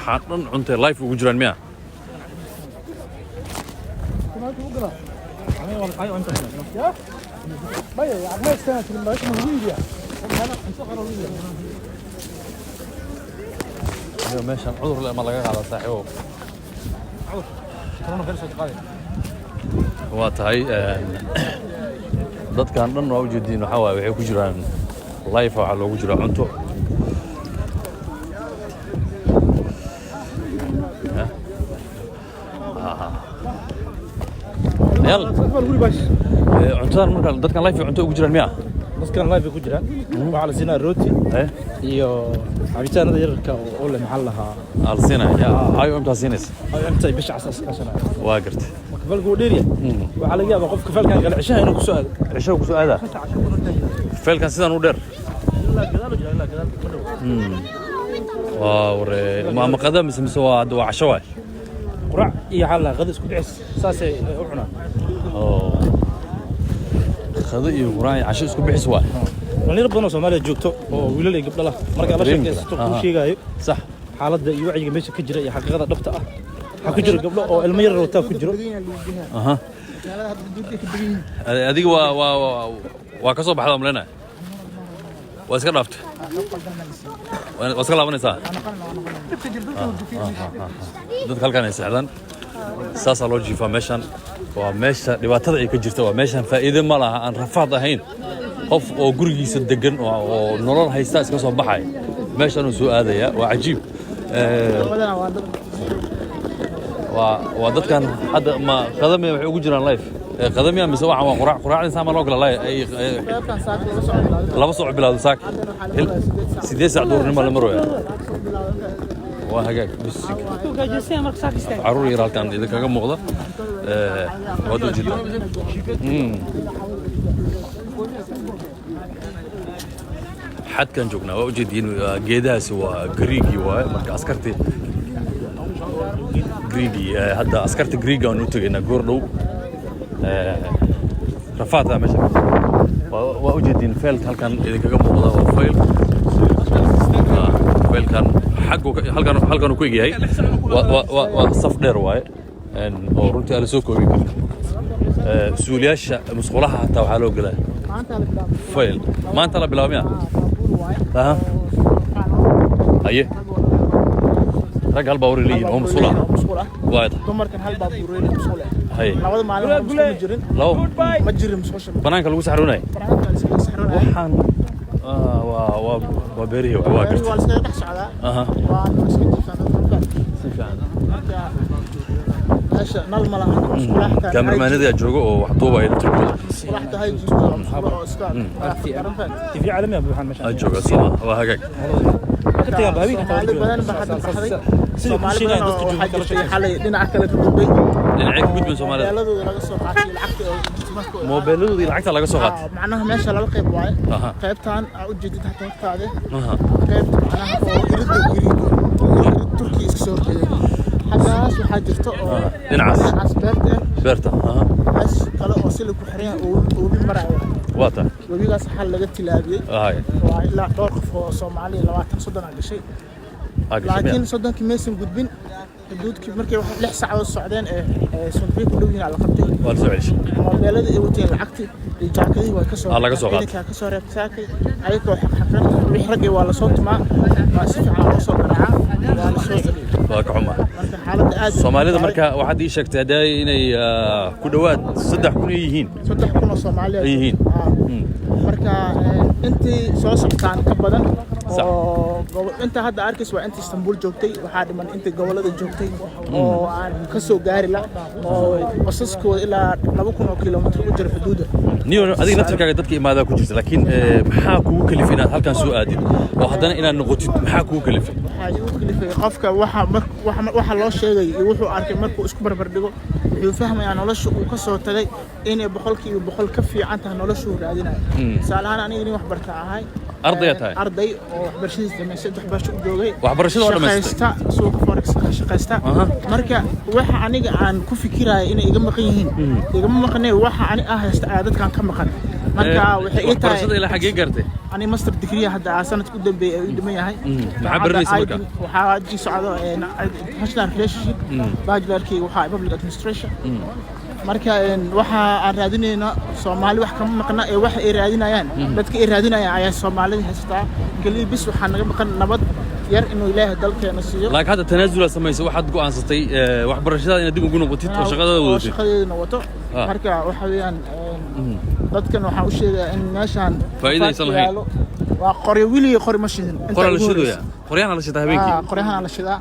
waxaan cuntay live ugu jiraan miya meeshan cudur leh ma laga qaada saaxiibo waa tahay dadkan dhan waa u jeedin waxa waaye waxay ku jiraan live waxa loogu jira cunto يلا cuntadan marka dadkan live cunto ugu jiraan miya dadkan live ku jiraan waxa la siinaa rooti iyo cabitaanada yararka oo la maxal lahaa alsina ayo inta siinaysa ayo inta bisha asaas ka shanaa waa gartay falku dheeriya waxa laga yaabaa qofka falkan kala cishaha inuu ku soo aado cishaha ku soo aada falkan sidan u dheer la gadaal waa ware ma qadam mise waa casho waay qurac iyo xal qad isku dhicis saasay u cunaan qado iyo qurac iyo casho isku bixis waay dhalinyaro badan oo Soomaaliya joogto oo wiilal iyo gabdho la marka la sheekaysto ku sheegayo sax xaaladda iyo wacyiga meesha ka jira iyo xaqiiqada dhabta ah waxa ku jira gabdho oo ilmo yar wata ku jiro adiga waa ka soo baxda umleena waa iska dhaaftay waa iska laabanaysaa dadka halkan ay saxdan saasa loo jiifaa meeshan waa meesha dhibaatada ay ka jirta waa meeshan faa'iido ma laha aan rafaad ahayn qof oo gurigiisa degan oo nolol haysta iska soo baxay meeshan uu soo aadaya waa cajiib waa dadkan hadda ma qadamiya waxay ugu jiraan live qadamiya mise waxaan waa quraacdin sama loo kala laba soo bilaado saak 8 saac duurnimo la marooya waa hagaag bisig caruur yar halkan idinkaga muuqda wada jidda xadkan joognaa waa ujeedin geedahaasi waa Greegi waaye marka askarti Greegi hadda askarta Greegi aan u tagaynaa goor dhow rafaada meesha waa ujeedin faylka halkan idinkaga muuqda waa fayl faylkan halkan ku egyahay waa saf dheer waaye oo runtii ala soo koobi karto suuliyaasha musqulaha hataa waxaa loo galaa fayl maanta la bilaabmaya aye rag hal baa leeyihiin oo musqula waad dumarkan hal baa leeyihiin musqula hay labada maalin ma jirin ma jirin musqusha banaanka lagu saxroonay waxaan waa beerihi waa gartay waa iska dhex socdaa waa iska jiifaan si fiican asha nal malaha musqula kameramaanada joogo oo wax duuba ay turkooda waxta hay musqula oo iska TV caalami ah waxaan meesha jooga sama waa hagaag كتير بابي كتير بدن بحد الصحراء سومالي بدن حاجة شيء حالي دين عكلة كتبي دين عك بيد من سومالي بلده ذي لقى سوقات العكت مو بلده ذي العكت لقى سوقات معناها ماشى على القيب واي قيب تان أو جديد حتى وقت هذا قيب معناها يرد تركي إسكسور كذا حاجة وحاجة تو نعس بيرتا بس قالوا وصلوا كحرية وبمرعى واتا وبيقاس حل لقيت تلابي وإلا دور قف Soomaali 20 soddon aan gashay laakiin soddonkii meesan gudbin xuduudkii markay wax 6 saacadood socdeen Soomaaliya ku dhawin ala qabtay waa soo celish moobilada ay wateen lacagti iyo jaakadii waa ka soo laga soo qaaday ka soo reebsaakay ayagoo xaqxaqan wixii rag waa la soo tumaa waa si fiican loo soo garaaca waa la soo waa ka xumaa marka xaaladda aad Soomaalida marka waxaad ii sheegtay haday inay ku dhawaad 3,000 yihiin 3,000 oo Soomaali yihiin marka intii soo socdaan ka badan oo inta hadda arkis waa inta Istanbul joogtay waxa dhiman inta gobolada joogtay oo aan ka soo gaari la oo basaskooda ilaa 2,000 kilomitir u jira xuduuda niyo adiga naftirkaaga dadka imaada ku jirta laakiin maxaa kugu kalifay inaad halkan soo aadid oo haddana inaad noqotid maxaa kugu kalifay waxaa igu kalifay qofka waxa loo sheegay iyo wuxuu arkay markuu isku barbar dhigo wuxuu fahmayaa nolosha uu ka soo tagay inay 100% ka fiican tahay nolosha uu raadinayo salahan aniga wax barta ahay arday tahay arday oo waxbarashadiisa dhameystay waxbarasho u joogay waxbarashada waa dhameystay shaqaysta suuqa forex ka shaqaysta marka waxa aniga aan ku fikirayo inay iga maqan yihiin igama maqnay waxa ani haysta dadkan ka maqan marka waxay ii tahay waxbarashada ilaa xagee gaartay ani master degree hadda sanadka u dambeeyay ay dhiman yahay maxaa baranaysaa marka waxaa ji socdo international relationship bachelorkii waxa public administration marka waxa aan raadinayna Soomaali wax kama maqna ee wax ay raadinayaan dadka ay raadinayaan ayaa Soomaalida haystaa kaliya bis waxa naga maqan nabad yar inuu Ilaahay dalkeena siiyo laakiin hadda tanaazul sameeyay waxaad go'aansatay waxbarashada inaad dib ugu noqotid oo shaqadaada wato marka waxa weeyaan dadkan waxa u sheegaa in meeshan faa'iido aysan lahayn waa qori wili qori ma shidin qori la shido qoryahan la shidaa habeenkii qoryahan la shidaa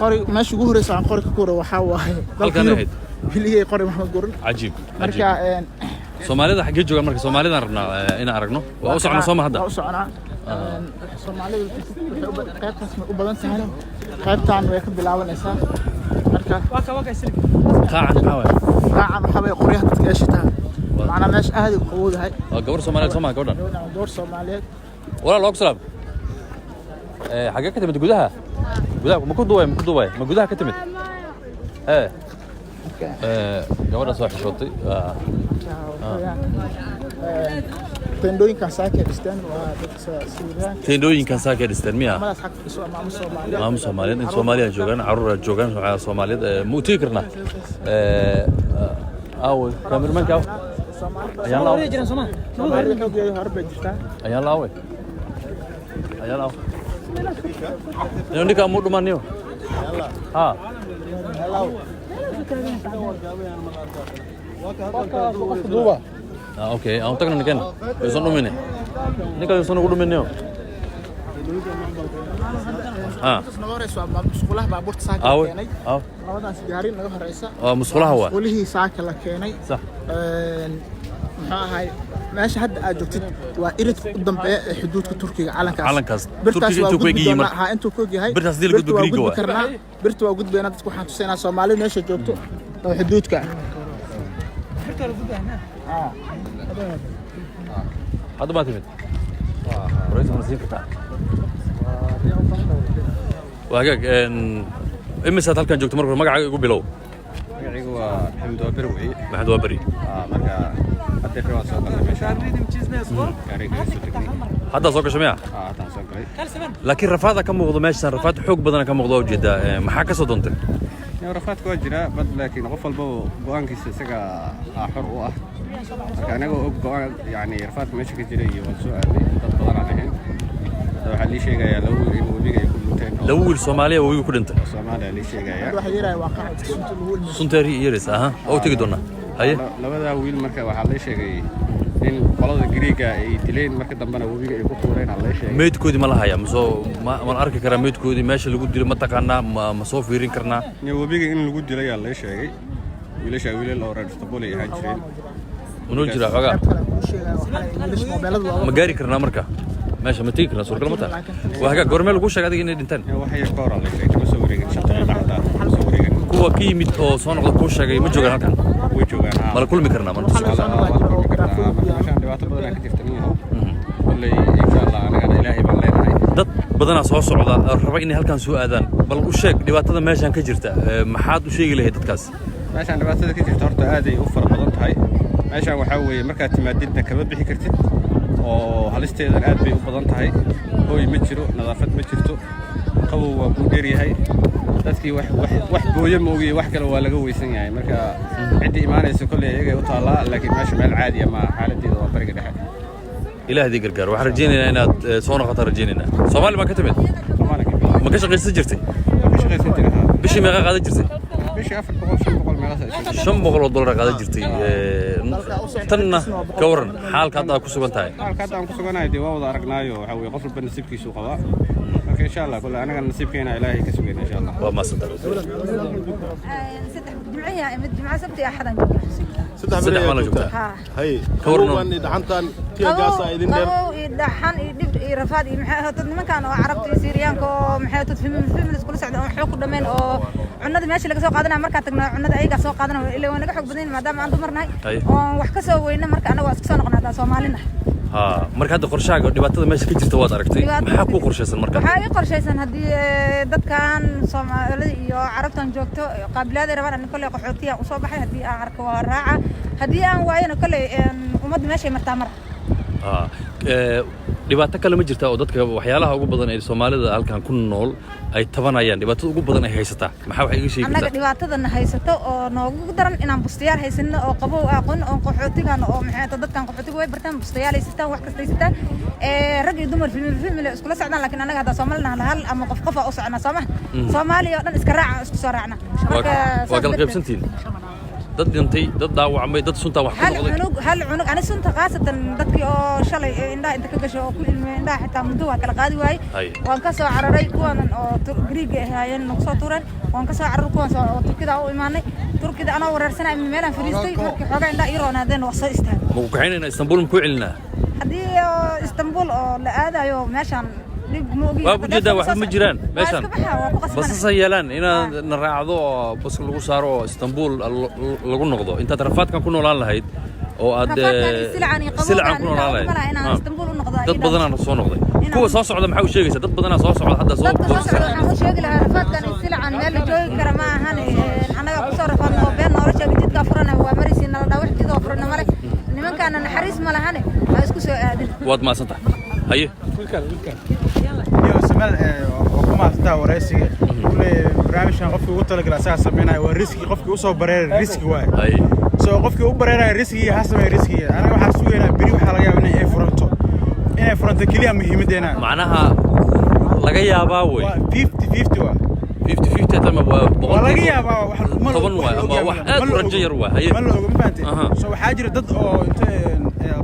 qori meesha ugu horeysa aan qori ka koro waxa waaye halkan ahayd wili qori maxaa goran ajiib marka Soomaalida xagee joogaan marka Soomaalida rabnaa in aragno waa u socnaa Soomaa hadda waa u socnaa Soomaalida qaybtaas ma u badan tahay qaybtaan way ka bilaabanaysaa marka qaacan waxa way qoryaha dadka yeeshataa macna meesh aad u qowdahay gabar Soomaaliyeed Soomaa gabadhan gabar Soomaaliyeed wala loo salaam xagee ka timid gudaha ma ku duway ma gudaha ka timid gabadha soo xishootay tendooyinkan saakadistan waa dadka Soomaaliyeed tendooyinkan saakadistan miya madax xaq Soomaaliyeed maam Soomaaliyeed in Soomaaliya joogan carruur joogan Soomaaliyeed mu tii karna aw cameraman ka ayaan laaw Soomaaliyeed xoogay harba jirta ayaan laaw ninka mu dhumaniyo ha okay aan tagna nikan soo dhumine ninka soo ugu dhumine musqulaha baabuurta saaka keenay labadaas gaari naga horeysa musqulaha waa musqulihii saaka la keenay sax maxaa ahay meesha hadda aad joogtid waa iridka u dambeeya ee xuduudka Turkiga calankaas Turkiga intuu ku eegay marka intuu ku eegay birtaas dil gudbo Greek waa birtu waa gudbeena dadku waxaan tusaynaa Soomaaliya meesha joogto oo xuduudka hadda ma timid رئيس المنسيب بتاع وهاجاك إمس هذا كان جوكت مرة مقعد يقول بلو مقعد هو محمد وبروي محمد وبري مرة حتى في واسط هذا سوق جميع هذا سوق لكن رفاضة كم موضوع ماشي رفاض حق بدنا كم موضوع جدا محاكا صدنت رفاض كوجرا بد لكن غفل بوانك سجى حر واه كان أقول يعني رفاض ماشي كجري والسؤال تطلع عليهم waxaa lii sheegayaa webiga ay ku lunteen lawil Soomaaliya webiga ku dhintay Soomaaliya lii sheegayaa waxa yiraahdaa waa qacad suntaari yeeris oo tagi doona haye labada wiil marka waxaa lii sheegay in qolada Greega ay dileen marka dambana webiga ay ku tuureen aan lii sheegay meedkoodi ma lahaya ma arki karaa meedkoodi meesha lagu dilay ma taqaanaa ma soo fiirin karnaa webiga in lagu dilay aan lii sheegay wiilal oo reer Istanbul ay ahaan jireen munoo jira xogaa ma gaari karnaa marka ماشي ما تيجي نصور كلام متى وهاجا جورمال وقول شغادي إني دنتن وهي كورة اللي شيء مسوي شغال بعدها مسوي كوا كيميت أو صانع قول شغال متجوجان هكذا ويجوجان مال كل مكرنا ما نتصل عشان دوات بدنا كتير تنيه اللي إن شاء الله أنا إلهي بالله dad badan soo socda raba in halkan soo aadaan bal u sheeg dhibaatada meeshan ka jirta maxaad u sheegi lahayd dadkaas meeshan dhibaatada ka jirta horta aad ay u fara badan tahay meeshan waxa weeye markaad timaadidna kama bixi kartid oo halisteedan aad bay u badan tahay hooy ma jiro nadaafad ma jirto qabow waa ku dheer yahay dadkii wax booyo ma ogiye wax kale waa laga weysan yahay marka cidii imaanaysa kulli iyaga u taalaa laakiin meesha meel caadi ah ma xaaladeedu waa bariga dhexe ilaahay dii gargaar waxaan rajaynaynaa inaad soo noqoto rajaynaynaa Soomaali ma ka timid ma ka shaqaysan jirtay bishii meeqa qaadan jirtay bishii 400 500 $500 qaadan jirtay tanna ka waran xaalka hadda ku sugan tahay xaalka hadda aan ku suganahay dee waa wada aragnaayo waxa weeye qof walba nasiibkiisu qabaa marka insha Allah kullu anaga nasiibkeena ilaahay ka sugayna insha Allah waa ma sadar جمعة سبت أحد saddex ma la joogtaa هاي كورنا. كورنا دحنتان تيا جاسا إذن دير دحان يدب رفاد محيط من كان عربت سيريان كو محيط في كل سعد حقوق دمين أو عند ماشي لقى سوق قادنا مركز تقنا عند أي سوق قادنا اللي وانا حق بدين ما دام عندهم مرناي وحكسوا وين مركز أنا واسكسون قناة سومالنا marka hadda qorshaaga dhibaatada meesha ka jirta waad aragtay maxaa ku qorshaysan marka waxaa ii qorshaysan haddii dadkan Soomaalida iyo Carabtan joogto qaabilaad ay rabaan in kale qaxootiga u soo baxay haddii aan arko waa raaca haddii aan waayana kale ummadda meesha martaa mar dhibaato kale ma jirtaa oo dadka waxyaalaha ugu badan ee Soomaalida halkan ku nool ay tabanayaan dhibaatada ugu badan ay haysataa maxaa wax iga sheegi kartaa anaga dhibaatadana haysato oo noogu daran inaan bustayaal haysano oo qabow aqoon oo qaxootigan oo maxay dadkan qaxootiga way bartaan bustayaal haystaan wax kasta haystaan rag iyo dumar filmile isku la socdaan laakiin anaga hadda Soomaalina hal ama qof oo socona Soomaaliya oo dhan iska raaca isku soo raacna marka waa kala qaybsantiin dad dhintay dad dhaawacmay dad sunta wax ka noqday hal cunug ana sunta qaasatan dadkii oo shalay indhaha inta ka gasho oo ku ilmay indhaha xitaa muddo waa kala qaadi waayay waan ka soo cararay kuwan oo Greek ahaayeen nagu soo tuuran waan ka soo cararay kuwan oo Turkida u imaanay Turkida ana wareersanay meelan fariistay markii xogaa indhaha iroonadeen wax soo istaagay ma ku kaxaynayna Istanbul ku celinaa haddii Istanbul oo la aadayo meeshan وابجدا واحد مجران ماشان بس سيالان إنا نرعضو بس لغو سارو اسطنبول لغو نقضو انت ترفات كان كنو لان لهيد او اد سلعان كنو لان لهيد dad badan aan soo noqday kuwa soo socda maxaa u sheegaysaa dad badan soo socda hadda soo waxaan u sheegi lahaa rafaadkan silcan meel la joogi kara ma ahan anaga ku soo rafaadno been nolosha jidka furana waa marisiin la dhawax jidoo furana male nimankaana naxariis ma lahane waa isku soo aadin waad ma santa haye iyo samal kuma taa waraysiga kule barnaamijkan qofkii ugu talagalay asaga sameynay waa riski qofkii u soo bareeray riski waay haye soo qofkii u bareeray riski ha sameey riski anaga waxaan sugeynaa biri waxa laga yaabaa inay furanto kaliya muhiimadeena macnaha laga yaabaa way 50-50 waa 50-50 tama waa laga yaabaa wax toban waa ama wax aad u rajo yar waa haye ma la oga ma fahanteen soo waxaa jira dad oo inta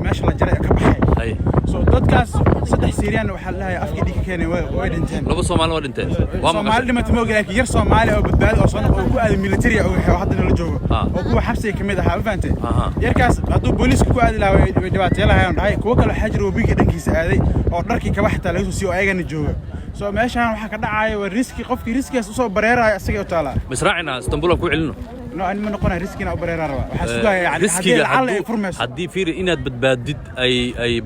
meesha la jaray ka baxay haye soo dadkaas saddex Syrian waxa la yahay afkii dhigi keenay way dhinteen laba Soomaali waa dhinteen waa Soomaali dhimatay ma ogaa yar Soomaali oo badbaadi oo soo noqday ku aad military oo hadda la joogo oo kuwa xabsiga kamid ah ma fahanteen yarkaas hadduu booliska ku aadi lahaa way dhibaato lahaayeen dhahay kuwa kale waxa jira wabiga dhankiisa aaday oo dharkii ka baxta lagu soo ayagana jooga soo meeshan waxa ka dhacay waa riski qofkii riskigaas u soo bareeray asaga u taala misraacina Istanbul ku celino no ani ma noqonay riskina u bareerar waxa sugaa yani haddii fiiri inaad badbaadid ay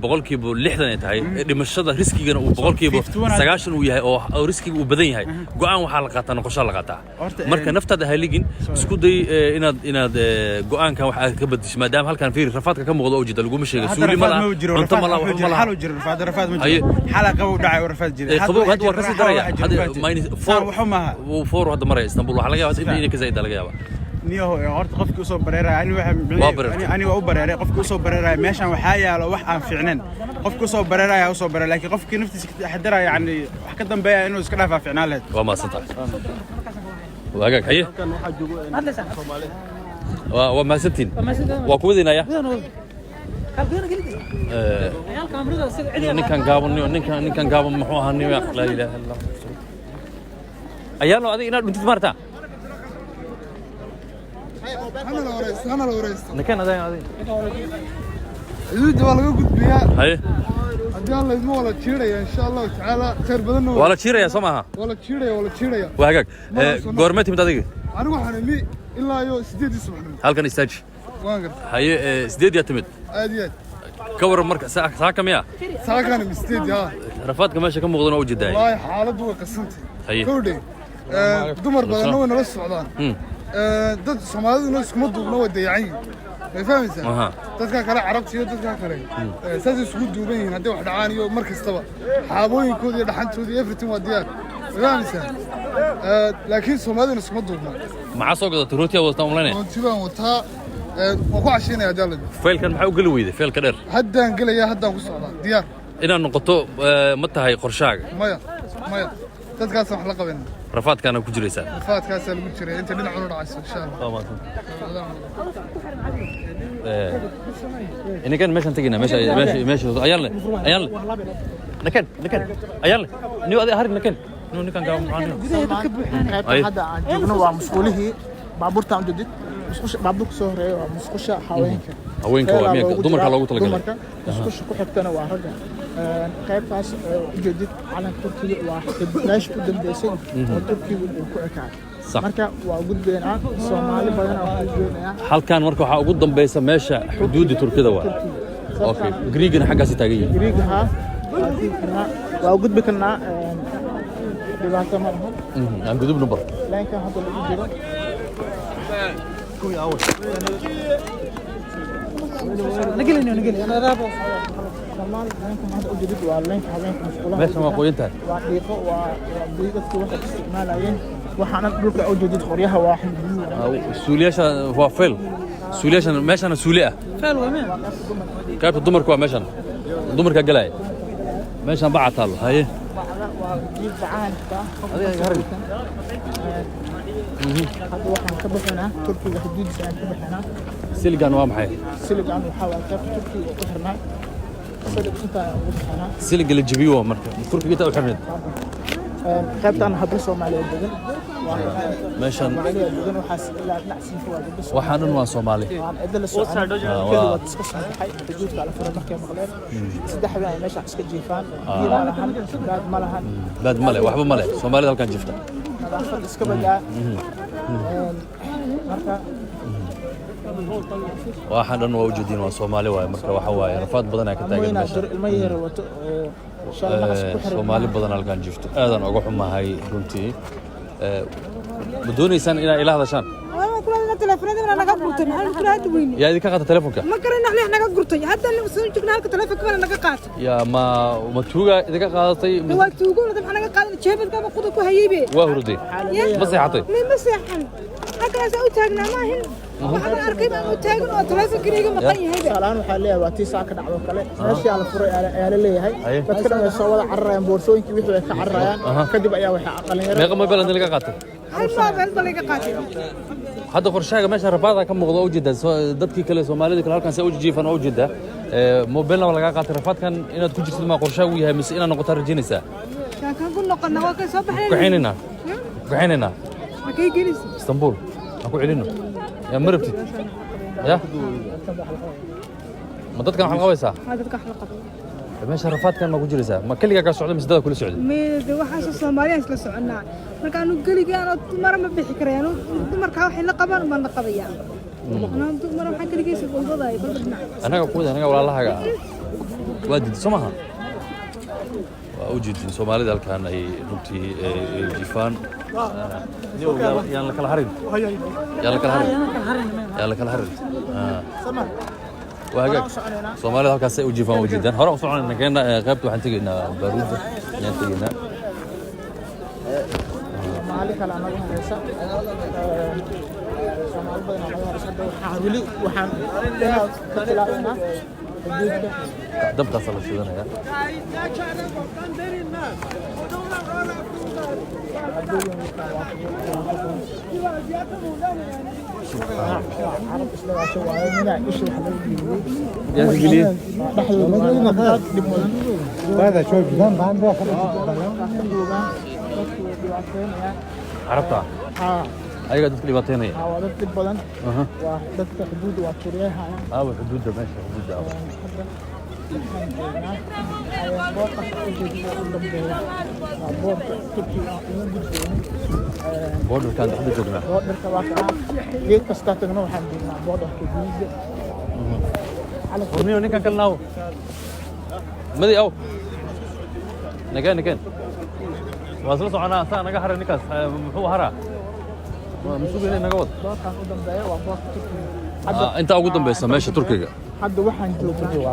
boqolkiiba 60 ay tahay dhimashada riskigana uu boqolkiiba 90 uu yahay oo riskiga uu badan yahay go'aan waxa la qaataa noqosho la qaataa marka naftada haligin isku day inaad go'aankan waxa ka badisho maadaama halkan fiiri rafaadka ka muuqdo oo jida lagu ma sheegay suuli ma laha cunto ma laha wax ma laha xal jiro rafaad ma jiro xalaqa uu dhacay oo rafaad jira qabow had waa kasi daraya four hadda maray Istanbul waxa laga yaabaa inay ka zaid laga yaabaa niyo horta qofkii u soo bareeray ani waa u bareeray qofkii u soo bareeray meeshan waxa yaalo wax aan fiicneen qofkii u soo bareeray u soo bareeray laakiin qofkii naftiisa ka taxadara yani wax ka dambeeya inuu iska dhaafaa fiicnaan lahayd waa ma santa waagaag haye waa ma santiin waa ku wadinaya ninkan gaaban muxuu ahaa nin la ilaaha illa ayaano adiga inaad dhuntid marta أنا لو رئيس نكان هذا يود والله قلت بيها هاي أدي الله يسمع ولا تشيرة إن شاء الله تعالى خير بدنا ولا تشيرة يا سماها ولا تشيرة وهاك غورمتي متى أنا واحد لي إلا يو سديد يسمعني هل كان يستاج وانقر هاي سديد يعتمد أديات كور مركز ساعة كم يا ساعة كان مستديد ها رفاتك ماشي كم مغضون وجد هاي والله حالة هو قسمتي هاي كودي دمر بدنا وين بس السودان dad Soomaalidu isku duubno wadayayn ma fahmaysaa dadka kale carabta iyo dadka kale saas isku duuban yihiin hadii wax dhacaan iyo mar kastaba xaabooyinkooda iyo dhaxantooda everything waa diyaar ma fahmaysaa laakiin Soomaalidu isku duubno maxaa soo gadatay rooti wada online rootibaan wataa waa ku cashinaya dalad faylkan maxaa u gali weyday faylka dheer haddaan galaya haddaan ku socdaa diyaar inaan noqoto ma tahay qorshaaga maya dadkaas wax la qaban rafaadkaana ku jiraysaa rafaadkaas lagu jiray inta dhinac u dhacayso insha Allah إني كان ماشي تجينا ماشي أيالله نكن أيالله نيو هذا هارك نكن نو نكن قام معنا هذا جبنا ومسؤوله بابورتا عنده ديت مسقوش بابوك سهرة ومسقوش هوينك وأميك دمر كلا قلت لك دمر مسقوش كحبتنا وهرجع قيب فاس جديد على تركيا واحد لاش قدام بيسين وتركيا وكوكا marka waa ugu deynaa Soomaali badan oo joognaa halkan marka waxa ugu dambeeyay meesha xuduudda Turkida waa اوكي جريجنا حقا سيتاغي جريجها وأوجد بكنا دبعة مرة عم قدوب نبر لين كان هذا اللي يجرا كوي أول نقل أنا رابع كمان لينكم هذا أوجد وعلينك حبينكم مشكلة ماشي ما قوي انت وحقيقة وحقيقة واحد استعمالين وحنا نقولك أوجد خوريها واحد سولياش هو فيل سولياش ماشي أنا سولية فعل وين كيف الدمر كوا ماشي أنا الدمر كجلاي ماشي أنا بعت الله هاي وجيب بعان هذه هرب هذا واحد كبحنا تركي حدود سنة كبحنا سيلجان وامحي سيلجان وحاول كيف تركي وحرنا صدق أنت وحنا سيلج اللي تجيبيه مرة تركي جيت وحرنت قبطان هبرسوا مع الدجن ماشي الدجن وحاس لا نحسن فوا وحنون وان صومالي إذا السؤال كل وقت تسقط حي تجود على فرق مركب مغلب سدح بنا ماشي عسك جيفان بعد ملهن بعد ملء وحبة ملء صومالي هل كان جفته هذا اسكبل مركب واحد أنو موجودين وصومالي ومركب وحواي رفض بدنا كتاجر ماشي المير وت صومالي بدنا هل كان جفته هذا أنا أقول ما هاي قلتي بدون إنسان إلى هذا شان كلنا تلفوننا أنا قبرتني أنا كل هذا وين يا ديك قاعدة تلفونك ما كرنا إحنا قبرتني حتى اللي وصلنا جبنا لك تلفون كمان أنا قاعد يا ما توجا ديك قاعدة طيب هو توجو لازم أنا قاعد شايفك كم قدك وهيبي وهردي بس يعطي ما بس يحن أكل أسوي تاجنا ما هن وأنا أركب أنا تاجنا تلفون كريجة ما قيم هيبي سلام وحليه واتي ساعة كنا عمل كله ماشي على فرق على اللي هاي بس كنا نسوي عرّيان بورسوين كبير كعرّيان كدب أيام وح أقل ما يقوم يبلغ اللي قاعد هاي ما بلغ قاتل هذا قرشاق ماشي رفاضة كم موضوع جدا ضدك كله سومالي ذيك الحال سوي جيفان أو جدا مو بيننا ولا قاعد رفاض كان إن تكون جسد ما قرشاق وياها مسئنا نقطة رجينسا كان قلنا قلنا وكان صباح كحيننا كحيننا أكيد جلس اسطنبول أكو علينا يا مربتي يا ما ضد كان حلقة ويسا هذا كحلقة ماشي رفاض كان ما جلسا ما كل قاعد سعودي مسداد كل سعودي ميد وحاس الصوماليين سلا سعنا markaanu galigaan dumar ma bixi karayaan dumarka waxa la qabaan ma la qabayaan ana dumar waxa kaligiisa walbaday kala dhinac anaga walaalahaga waadid somaha وجد سومالي ذلك كان أي نبتي جيفان يلا كل حرب يلا كل حرب يلا كل حرب وهاجك سومالي ذلك كان جيفان وجدا هرب صعون إن كنا غابت وحنتجينا بارود نتجينا عليك على أمر هذا سومالي بدنا نعمل رصد وحاولي وحن كتلاقينا دم تصل الشيء يا هذا شوي جدا عنده عرفتها أيوة دتك لباتين هي دتك بدن ودتك حدود وكريها حدود ماشي حدود بوردر كان حدود جماعة بوردر كواكا ليه كستاتنا وحنا بوردر كبير على فرميو نكان كلناو مدي أو نكان واصل صعنا ساعة نجا هرا نكاس هو هرا مسوق هنا نجود أنت أقول بس ماشي تركيا حد وحن جوجو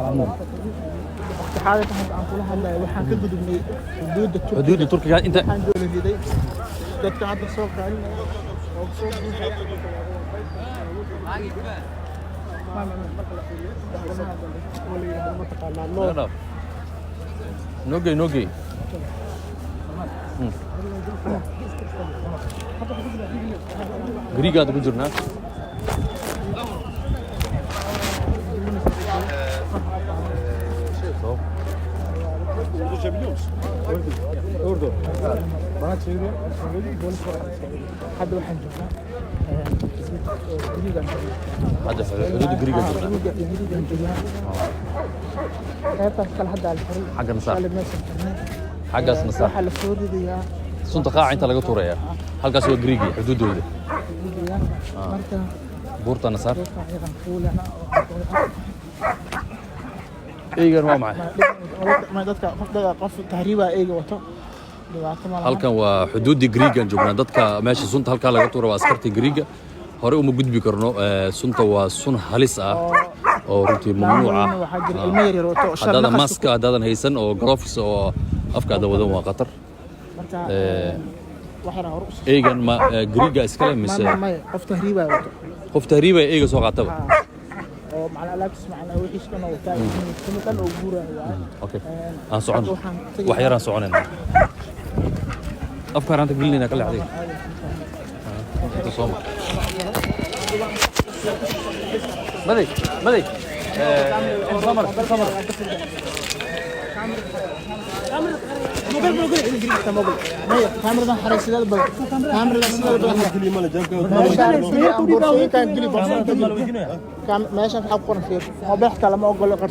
حاجة عن كلها اللي وحن كده من حدود تركيا أنت وحن جوجو جديد ده هذا الصوت كان نوجي غريغا تقول جرنا أردن ما تشيله حد وحن جونا هذا حدود غريغا كيف حد على الحريق حق نصار حق نصار حل السوري دي سنت قاع أنت لقى توريا هل قاسوا غريغي حدود وده بورتا نصار eegan waa maxay ma dadka qof tahriiba eega wato halkan waa xuduudii Greegan joognaa dadka meesha sunta halka laga tuuro waa askarta Greega hore uma gudbi karno sunta waa sun halis ah oo runtii mamnuuc ah hadda mask hadaan haysan oo gloves oo afkaada wadan waa qatar eegan ma Greega iskale mise qof tahriiba eega soo qaataba oo macna laabtis macna wixii kana oo taay kan oo guuraya okay aan socon wax yar aan soconayna afkaar anta gelinayna kala xaday تصوم مدي سمر كاميرا حريصة بل كاميرا ماشي في حق قرن فيه موبايل حتى لما أقول لك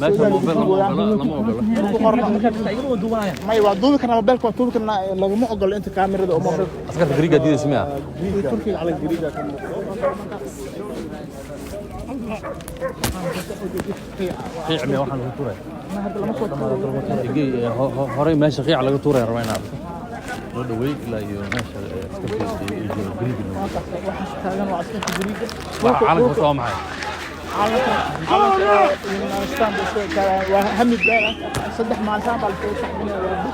ما يوضوه كنا موبايل كوتوه كنا لو ما أقول أنت كاميرا ده موبايل أسكت غريقة دي اسمها تركي على الغريقة قيع واحد على الطورة هراي ماشي قيع على الطورة يا ربعنا لو دويك لا ماشي اسكت غريقة واحد كان واسكت غريقة عالم بصوا معي عالم ستاند وهم الدارة صدق مع السامع الفوق من الوردي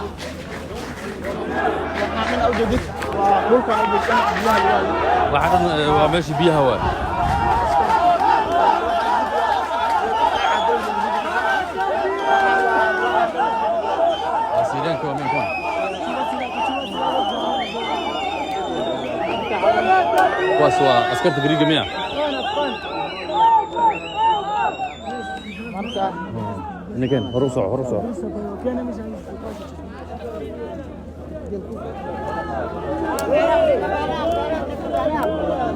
وحنا أوجدك وقولك أوجدك واحد وماشي بيها هواء سيرين كوا من كون واسوا أسكت غريقة مياه ini kan harus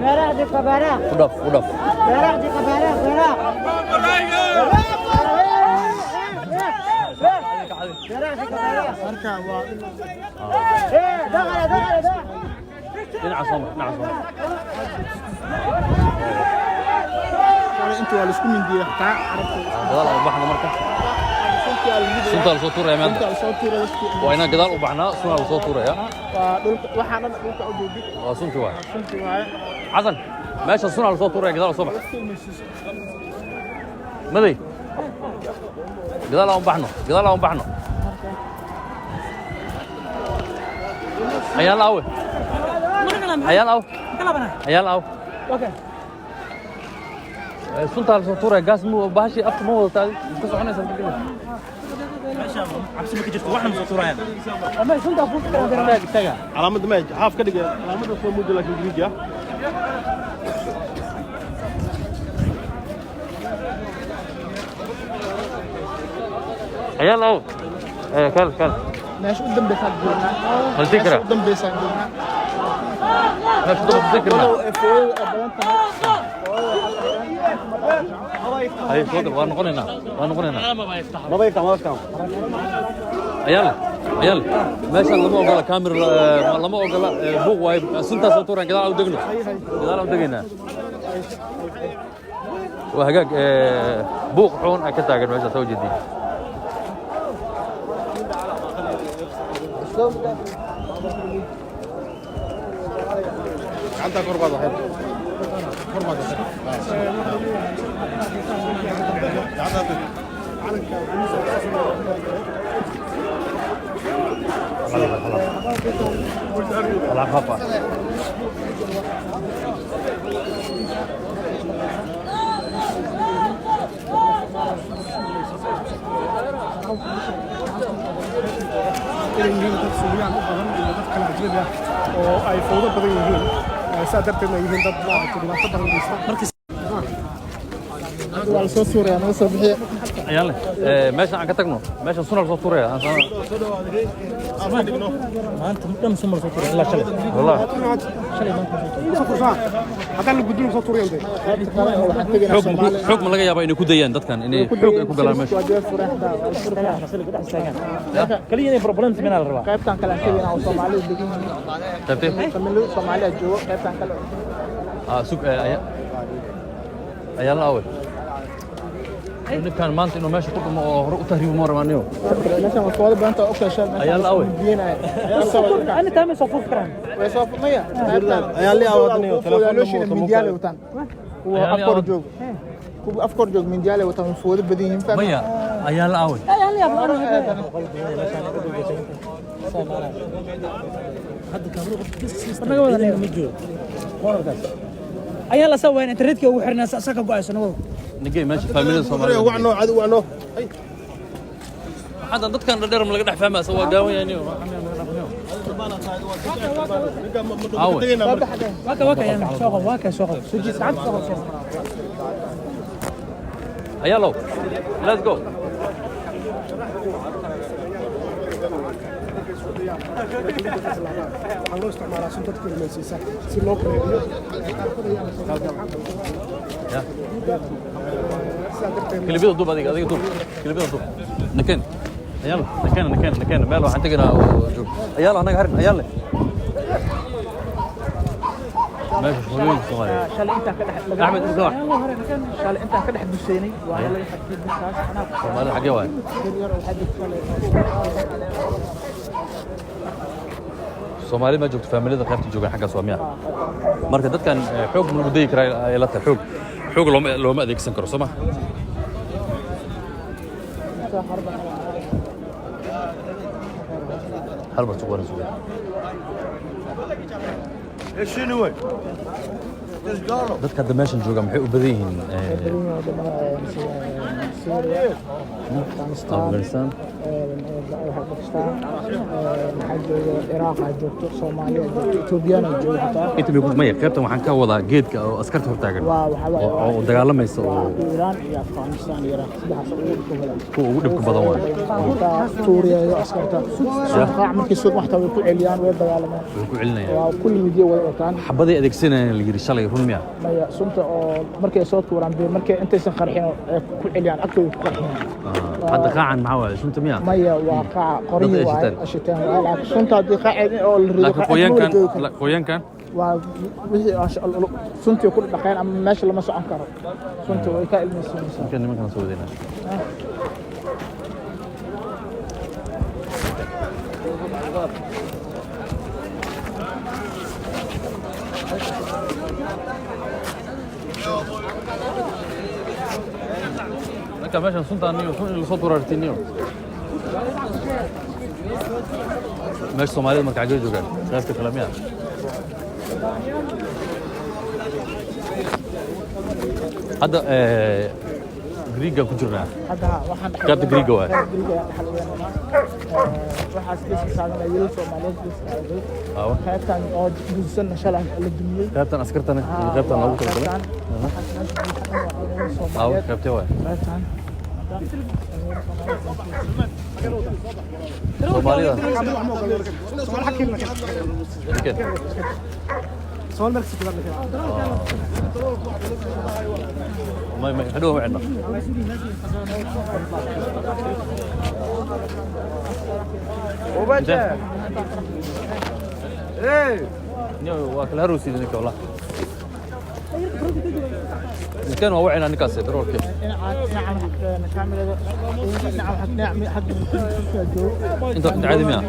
merah di kabarah udah merah di kabarah merah di kabarah marka waa dagal نعصم انتوا ولا اسكو من دي حتى عرفت قدال وبحنا مركه سنتا soo tuuray maanta سنتا soo tuuray waa ina gadaal u baxnaa suna soo tuuray waa dhulka waxaana dhulka u joogay waa sunti waay waay xasan meesha suna soo tuuray gadaal soo bax maday gadaal aan baxno ayaa laawe okay sunta soo tuuray gas mu baashi afka ma wadataa iska soconaysa meesha cabsi ma ka jirto waxna soo tuurayaan ama sunta ku taga علامة ما حاف كده علامة سو موديل لكن جديدة ayaa laawe kal ماشي قدام بيساعد هل تكره قدام بيساعد ماشي قدام تكره هاي صوت ونقولنا ما بيفتح عيال ماشي لما أقول كاميرا لما أقول بوق واي سنتا صوتورا كذا أو دقنا وهجاك بوق حون أكتر كان ماشي سوي جدي عندك قربة واحد على خفا oo ay fowdo badan yihiin sadarteedna yihiin dad dhibaato badan geysta waa soo suuray ama soo bixiye عيال ماشي عن كتكنو ماشي صنع صوتورة ما انت مدام سمر صوتور لا شلي والله haddaan la gudbin soo tuuriyay حكم laga yaabo inay ku dayaan dadkan inay xoog ay ku galaan meesha kaliya inay problem timina la rabaa qaybtan kale aan keenaa oo Soomaaliyeed degan tabtay Soomaaliyeed joogo qaybtan kale سوق ayaa la awal كان مانت إنه ماشي كل ما هو تهريب مرة مانيو مثلا الفوضى بنت أوكي شال أيال أوي أنا تامي صفوف كرام ويصاف مية ayaa la aawadnay telefoon من ديالي وتان وأفكار جوج أفكار جوج من ديالي وتان الفوضى بديهم فاهم مية أيال أوي أيها الله سوين إنترنتك وحرنا ساكا قايس نو نجي ماشي فاميلي سومالي wacno cadu wacno هذا ضد كان ردير من لقى فهمها سوى قاوي يعني أوي واكا يعني شغل واكا شغل سجي ساعات شغل أيالو let's go loo isticmaalaa sunta kulmaysiisa si loo kaleeyo كل بيض دوب هذيك دوب كل بيض دوب نكين يلا نكين ماله حنتقنا يلا انا هرن يلا ماشي شوي صغير شال أنت كده احمد مزاح شال أنت كده حد بسيني وعلى حد بساس أنا ما حق واحد Soomaali ma joogto familada qaybta joogan xagga Soomaaliya marka dadkan xoog ma lagu deey karaa ilaa xoog looma adeegsan karo Soomaa harba suuqan suuqan eeshini way dadka hadda meeshan jooga maxay u badan yihiin Afghanistan العراق joogto Soomaaliya joogto Ethiopian joogto inta bay ku maya qaybtan waxaan ka wadaa geedka oo askarta hortaagan oo dagaalamaysa oo Iran iyo Afghanistan iyo Iraq sidaas ugu dhibka badan waa Suuriya iyo askarta shaqaa markii soo waxta way ku celiyaan way dagaalamaan way ku celinayaan waa kulli midii wada wataan xabaday adeegsanayaan la yiri shalay run miya maya sunta oo markay soo tuuraan bay markay intaysan qarxin ku celiyaan agtooda ku qarxin hadda qaacan maxaa waaye sunta miya maya waa qaac qoriyo waa ashitaan laakiin sunta hadii qaacid oo la rido qoyankan waa wixii sunta ku dhaqeen ama meesha lama socon karo sunta way ka ilmaysiinaysaa kan nimankan soo wadayna كمان سنتان نيو سن صوت ورارتينيو ماشي سومالي ما كعجل جوجان شايف كلامي هذا غريغا كجرنا هذا waxaan قد غريغا واي waxaas ka saaran ayuu Soomaaliyeed qaybtan oo guusan shalan la dumiyay qaybtan askartan qaybtan lagu kala galay qaybtay waay Soomaalida Soomaali markii kala galay ما حلوه معنا وبجا ايه نيو واكل هروسي ذيك والله كان هو وعينا نكاس درور كيف انت عادي مياه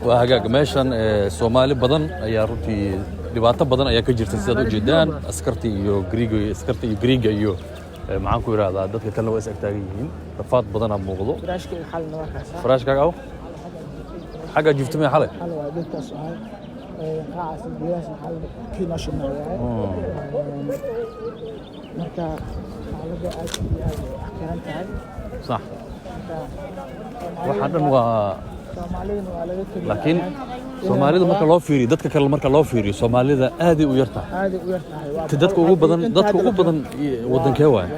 وهاجاج ماشان سومالي بدن ayaa runtii dhibaato badan ayaa ka jirta sida u jeedaan askartii iyo Greega iyo maxaan ku yiraahdaa dadka kale way is agtaagan yihiin rafaad badan aan muuqdo faraashkaaga aw xaga jiftumay xalay قاعة الجلاس محل في نشر نوعي مركا على أحكام تعال صح waxaan waa laakiin Soomaalida marka loo fiiriyo dadka kale marka loo fiiriyo Soomaalida aad u yartahay dadka ugu badan wadankee waay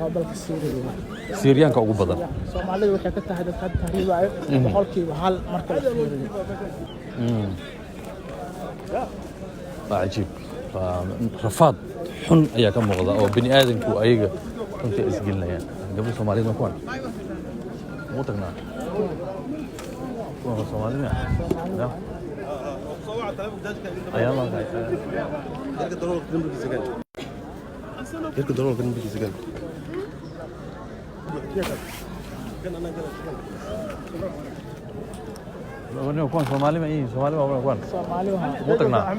Siiriyaanka ugu badan Soomaalida waxay ka tahay dadka tahriibay boqolkiiba hal marka la fiiriyo عجيب رفاض حن أيها كم موضوع أو بني آدم كو أيها أنت إسجلنا يعني قبل سومالي ما كون مو تقنع كون سومالي يعني أيام الله يركض ضروري كان بيجي سجل وني وكون سومالي ما إيه سومالي ما وكون Soomaali waxa وطقنا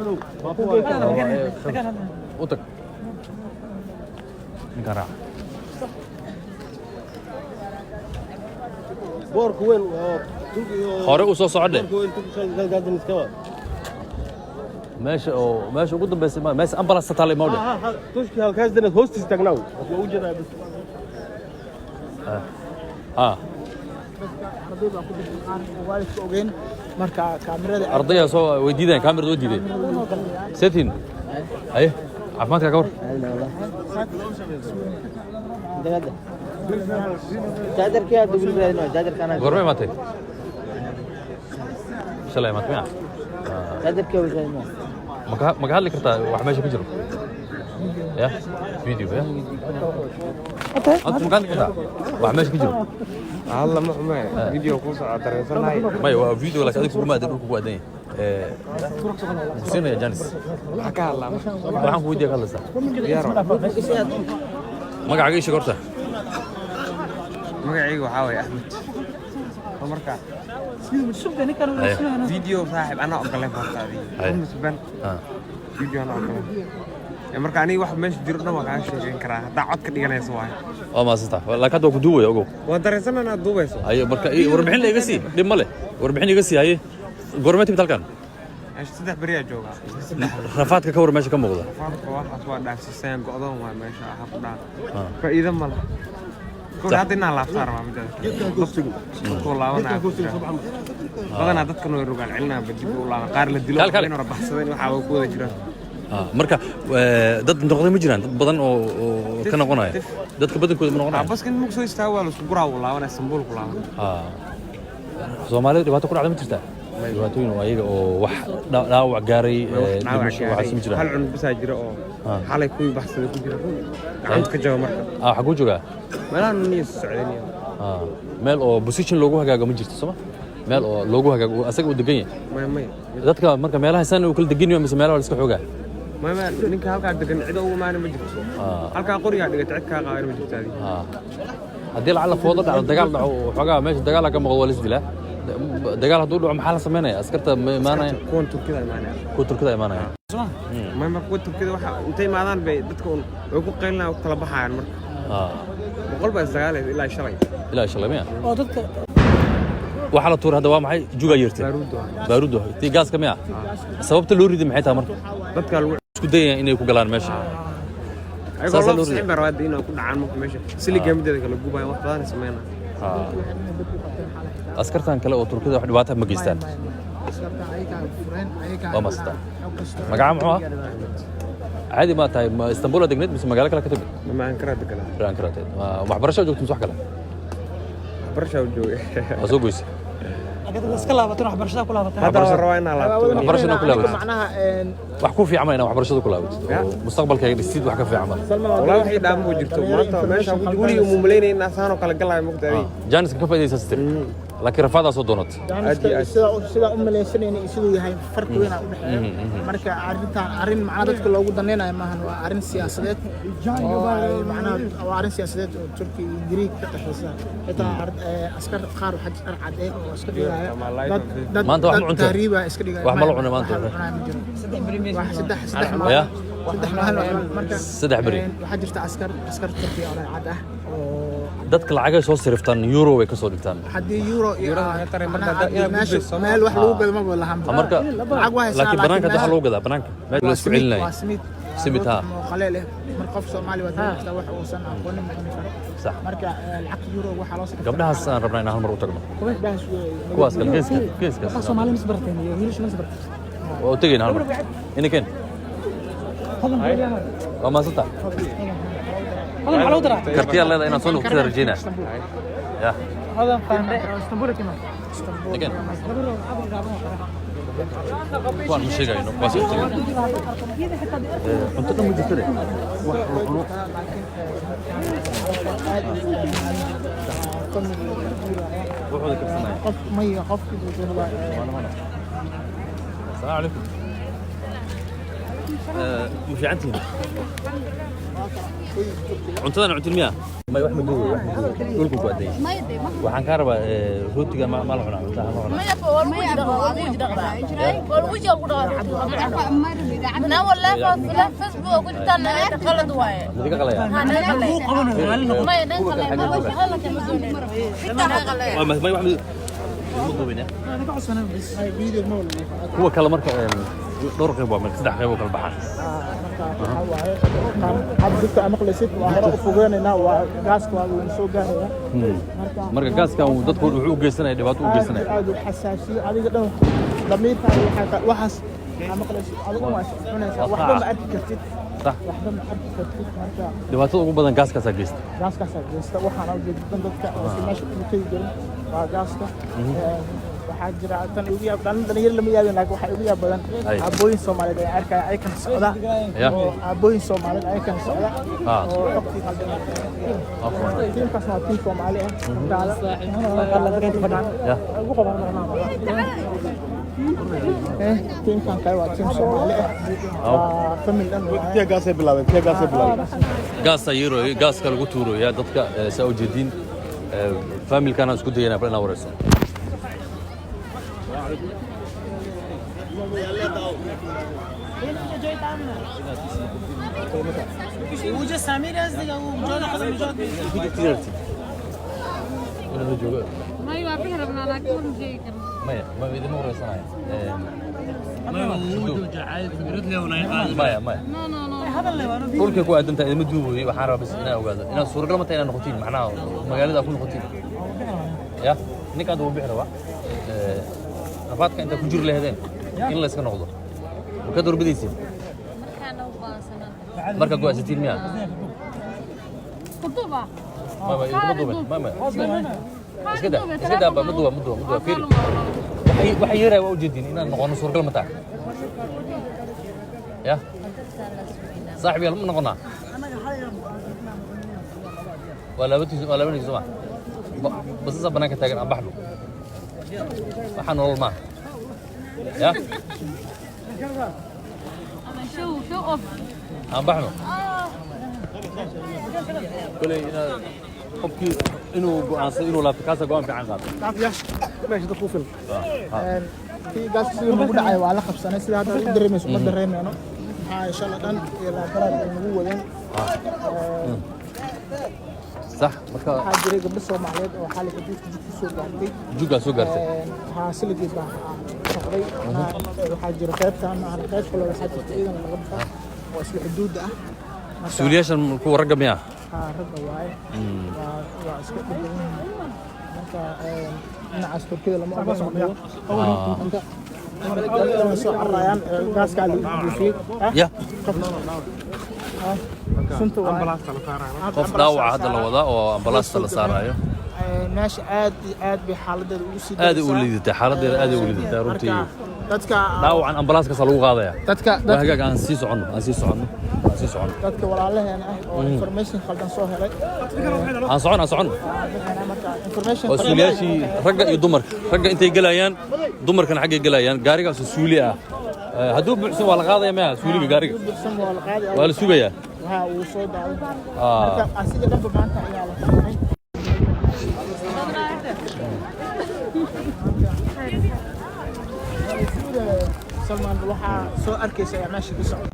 وطق نكرع بورك وين خارق وصوص عدل بورك وين تقول قاعد نتكلم ماشي أو ماشي وقدم بس ماشي أمبلا ستالي مودة ها تشكي هالكاس ده هوست استغناو وجنا بس ardayda ku dhaqaan waalidka ogeyn marka kaamirada أرضية سو ويديدين كاميرا ويديدين سيتين أيه عفماتك كور جادر क्या दुबल रहे ना جادर खाना غرمة ماتي شلي مات ميا جادر क्या वजह में مقهال لك رتا واحد ماشي بيجرو يا فيديو يا أنت مقهال لك رتا واحد ماشي بيجرو الله ما فيديو كوسا عطرسناي ما هو فيديو لك هذيك ما أدري كوكو أدين سينا يا جانس حكى الله waxaan ku weydiiyay kala saa magacaaga sheegorta magacaygu waxa way Ahmed marka video saaxib ana ogolay fartaadii musban video ana ogolay marka ani wax meesh jiro dhan waan ka sheegan karaa hadaa cod ka dhiganayso waay oo ma sita laakiin hadda ku duubay ogow waan dareensanaana duubayso ay marka warbixin la iga sii dhib male warbixin iga sii haye gormeetii talkan saddex bariya jooga rafaadka ka war meesha ka muuqda rafaadka waxaas waa dhaafsiseen go'doon waa meesha aha ku dhaan faa'iido ma laha كل هذا إنها لا صار ما بدنا كل لاونا بدنا dadkan way rogaan cilna badib u laana qaar la dilo in raba baxsadeen waxa uu ku wada jiraan marka dad noqday ma jiraan dad badan oo ka noqonaya dadka badankooda ma noqonaya bas kan mug soo istaago wala isku guraa laabana Istanbul ku laabana Soomaalidu dhibaato ku dhacday ma jirtaa dhibaatooyin oo ayaga oo wax dhaawac gaaray dhimasho waxa sii jiraan hal cun bas jira oo xalay ku baxsaday ku jira gacanta ka jawa marka xagu jooga meelaan niis socdaniyo meel oo position loogu hagaago ma jirto soma meel oo loogu hagaago asaga u degan yahay may dadka marka meelaha san uu kala degan yahay mise meelaha la iska xoogaa may ninka halka degan cid ugu maana ma jirto halka qoriga dhigay cid ka qaadin ma jirto haddii lacala foodo dhaco dagaal dhaco xoogaa meesha dagaal ka muuqdo wala isdilaa dagaal hadduu dhaco maxaa la sameynaya askarta imaanaya kuwan Turkida imaanaya ما كنت كده واحد انتي ما دان بي دتكون ugu qeylna u kala baxayaan marka boqol baa sagaal ilaa shalay miya oo dadka waxa la tuur hada waa maxay juga yeertay baaruud tii gaaska miya sababta loo riday maxay tahay marka dadka isku dayeen inay ku galaan meesha ayagoo loo riday baraad inay ku dhacaan marka meesha siliga mideeda kala gubay wax badan sameeyna askartan kale oo Turkida wax dhibaato ma geystaan waa masta magaca muxuu عادي ما تاي اسطنبول دقنت بس مقالة كلا كتب ما أنكرت كلا أنكرت ما برشة وجوك تمسح كلا برشة وجوك أسوق ويس أكيد بس كلا بتروح برشة كلها بتروح هذا الروينا لا برشة كلها بس معناها وحكوا في عملنا وحبرشة كلها بس مستقبل كي يستيد وحكوا في عمل والله وحيد عم وجرتوا ما ماشي وجولي ومملين الناس أنا كلا كلا مقتدي جانس كيف بدي يستر لكن رفضها صدونت sida u maleysanayna sidoo yahay farqi weyn u dhaxeeyo marka arin macna dadka loogu daneynayo maahan waa arin siyaasadeed macna waa arin siyaasadeed oo Turkiga iyo Greek ka dhaxaysa xitaa askar qaar waxa jira cadeyn oo iska dhigaya maanta wax ma cunto taariiba iska dhigaya wax ma la cunay maanta saddex bari waxa jirta askar Turkiga oo cad ah dadka lacag ay soo siriftaan euro way ka soo dhigtaan hadii euro meel wax lagu gado ma wada lahan marka laakiin banaanka waxa lagu gadaa banaanka meel la isku celinay simit ha qaleel mar qof Soomaali wada wax uu san aqoonin sax marka lacag euro waxa loo soo gabdhahaas aan rabnaa inaan hal mar u tagno kuwaas kale geeska Soomaali misbarteen iyo wiilasha misbarteen oo tagayna hal mar inakeen waa ma sata هذا محلو ترى كرتيا الله إنا صنع كذا رجينا يا هذا فاندي اسطنبول كمان لكن وان مش جاي إنه قاسي أنت كم مدة ترى قف مية قف كده السلام عليكم مش عندي cuntadana cuntin miya may wax madow wax dhulku ku aday waxaan ka rabaa rootiga ma la cunaa cunta ma cunaa maya wal wuji dhaqaa wal wuji ku dhaqaa ana wala Facebook ku jirtaan qalad waaye diga qalaya maya dan qalaya ma wax madowina kuwa kala marka dhowr qayb waa saddex qayb oo kala baxaan حضرتك أمقلسيت وهراء فوقنا وغاز ونسوق جاهية مركز غاز كان ضدك وحوق جسنا دبات وجسنا هذا الحساسية هذه قدام ضمير حتى وحس أمقلسيت هذا ما شفنا واحدة ما أركبت صح واحدة ما أركبت مركز دبات ugu badan gaas ka saagista gaas ka saagista waxaan u jeedaa dadka meesha ku taygan waa gaaska waxaa jira tan ugu yaab dhalinyaro lama yaabin laakiin waxa ugu yaab badan abooyin Soomaaliyeed ay arkay ay kan socda abooyin Soomaaliyeed ay kan socda oo waqti qaldan tiim ka soo tiim Soomaali ah taala ugu qaban tiim kan kay waa tiim Soomaali ah family tiya gaas ay bilaabeen tiya gaas ay bilaabeen gaas ayiro gaas ka lagu tuuro ya dadka soo jeedin family kana isku dayana bal inaa warayso وجه سمير أصدقائه وجود خدم وجود ما يوافق ربنا لكن شيء ما إذا ما ورثنا ما وجود جعل فكرت له ونايقال ما هذا اللي وانا كل كي قاعد أنت إذا مدوي وحارة بس أنا وقاعد أنا صور قلما تينا نقطين معناه مقالة أكون نقطين يا نك هذا هو بيحروا رفعت كأنت كجور له هذين إلا يسكن نقطه وكدور بديسي مركز قوي 60 مياه خطوبة ما إيش كده مدوة فيري وحيرة وجدين إن نقول صور كلام تاع يا صاحبي يلا من نقولنا ولا بني سمع بس إذا بناك تاجر أنا بحلو وحن والله ما يا شو أوف أنا بحلو كل qofki inuu go'aansan inuu laabto kaasa go'aan fiican qaato meesha dadku fil tii gaas sidii ugu dhacay waa la qabsanay sida hadda u dareemayso ma dareemayno insha Allah dhan ila barad ugu wadeen صح marka waxa jiray gabdho Soomaaliyeed oo xalay juga soo gaartay ha siligi baa shaqay waxa jira qaybtan qayb kale waxa jirta idan laga baxo oo isla xuduud ah suuliyaashan ku ragga miya ragga waaye waa iska dhigeen marka dhinacaas Turkida lama ogolaan soo carayaan gaaska lagu buufiyay ya sunta waa qof dhaawac hadda la wada oo ambalaasta la saarayo meesha aad bay xaaladeedu ugu sii aad u liidatay xaaladeedu aad u liidatay runtii dadka dhaawacan ambalaasta ka lagu qaadaya dadka hagaag aan sii socono dadka walaalaheena ah oo information khaldan soo helay aan socono oo suuliyaashii ragga iyo dumarka ragga intay galayaan dumarkana xaggay galayaan gaarigaas suuli ah hadduu buuxsan waa la qaadaya ma suuliga gaariga waa la sugayaa waxa uu soo daaday marka asiga dhanba maanta ayaa la xirnay Salman waxa soo arkaysa meesha ka socda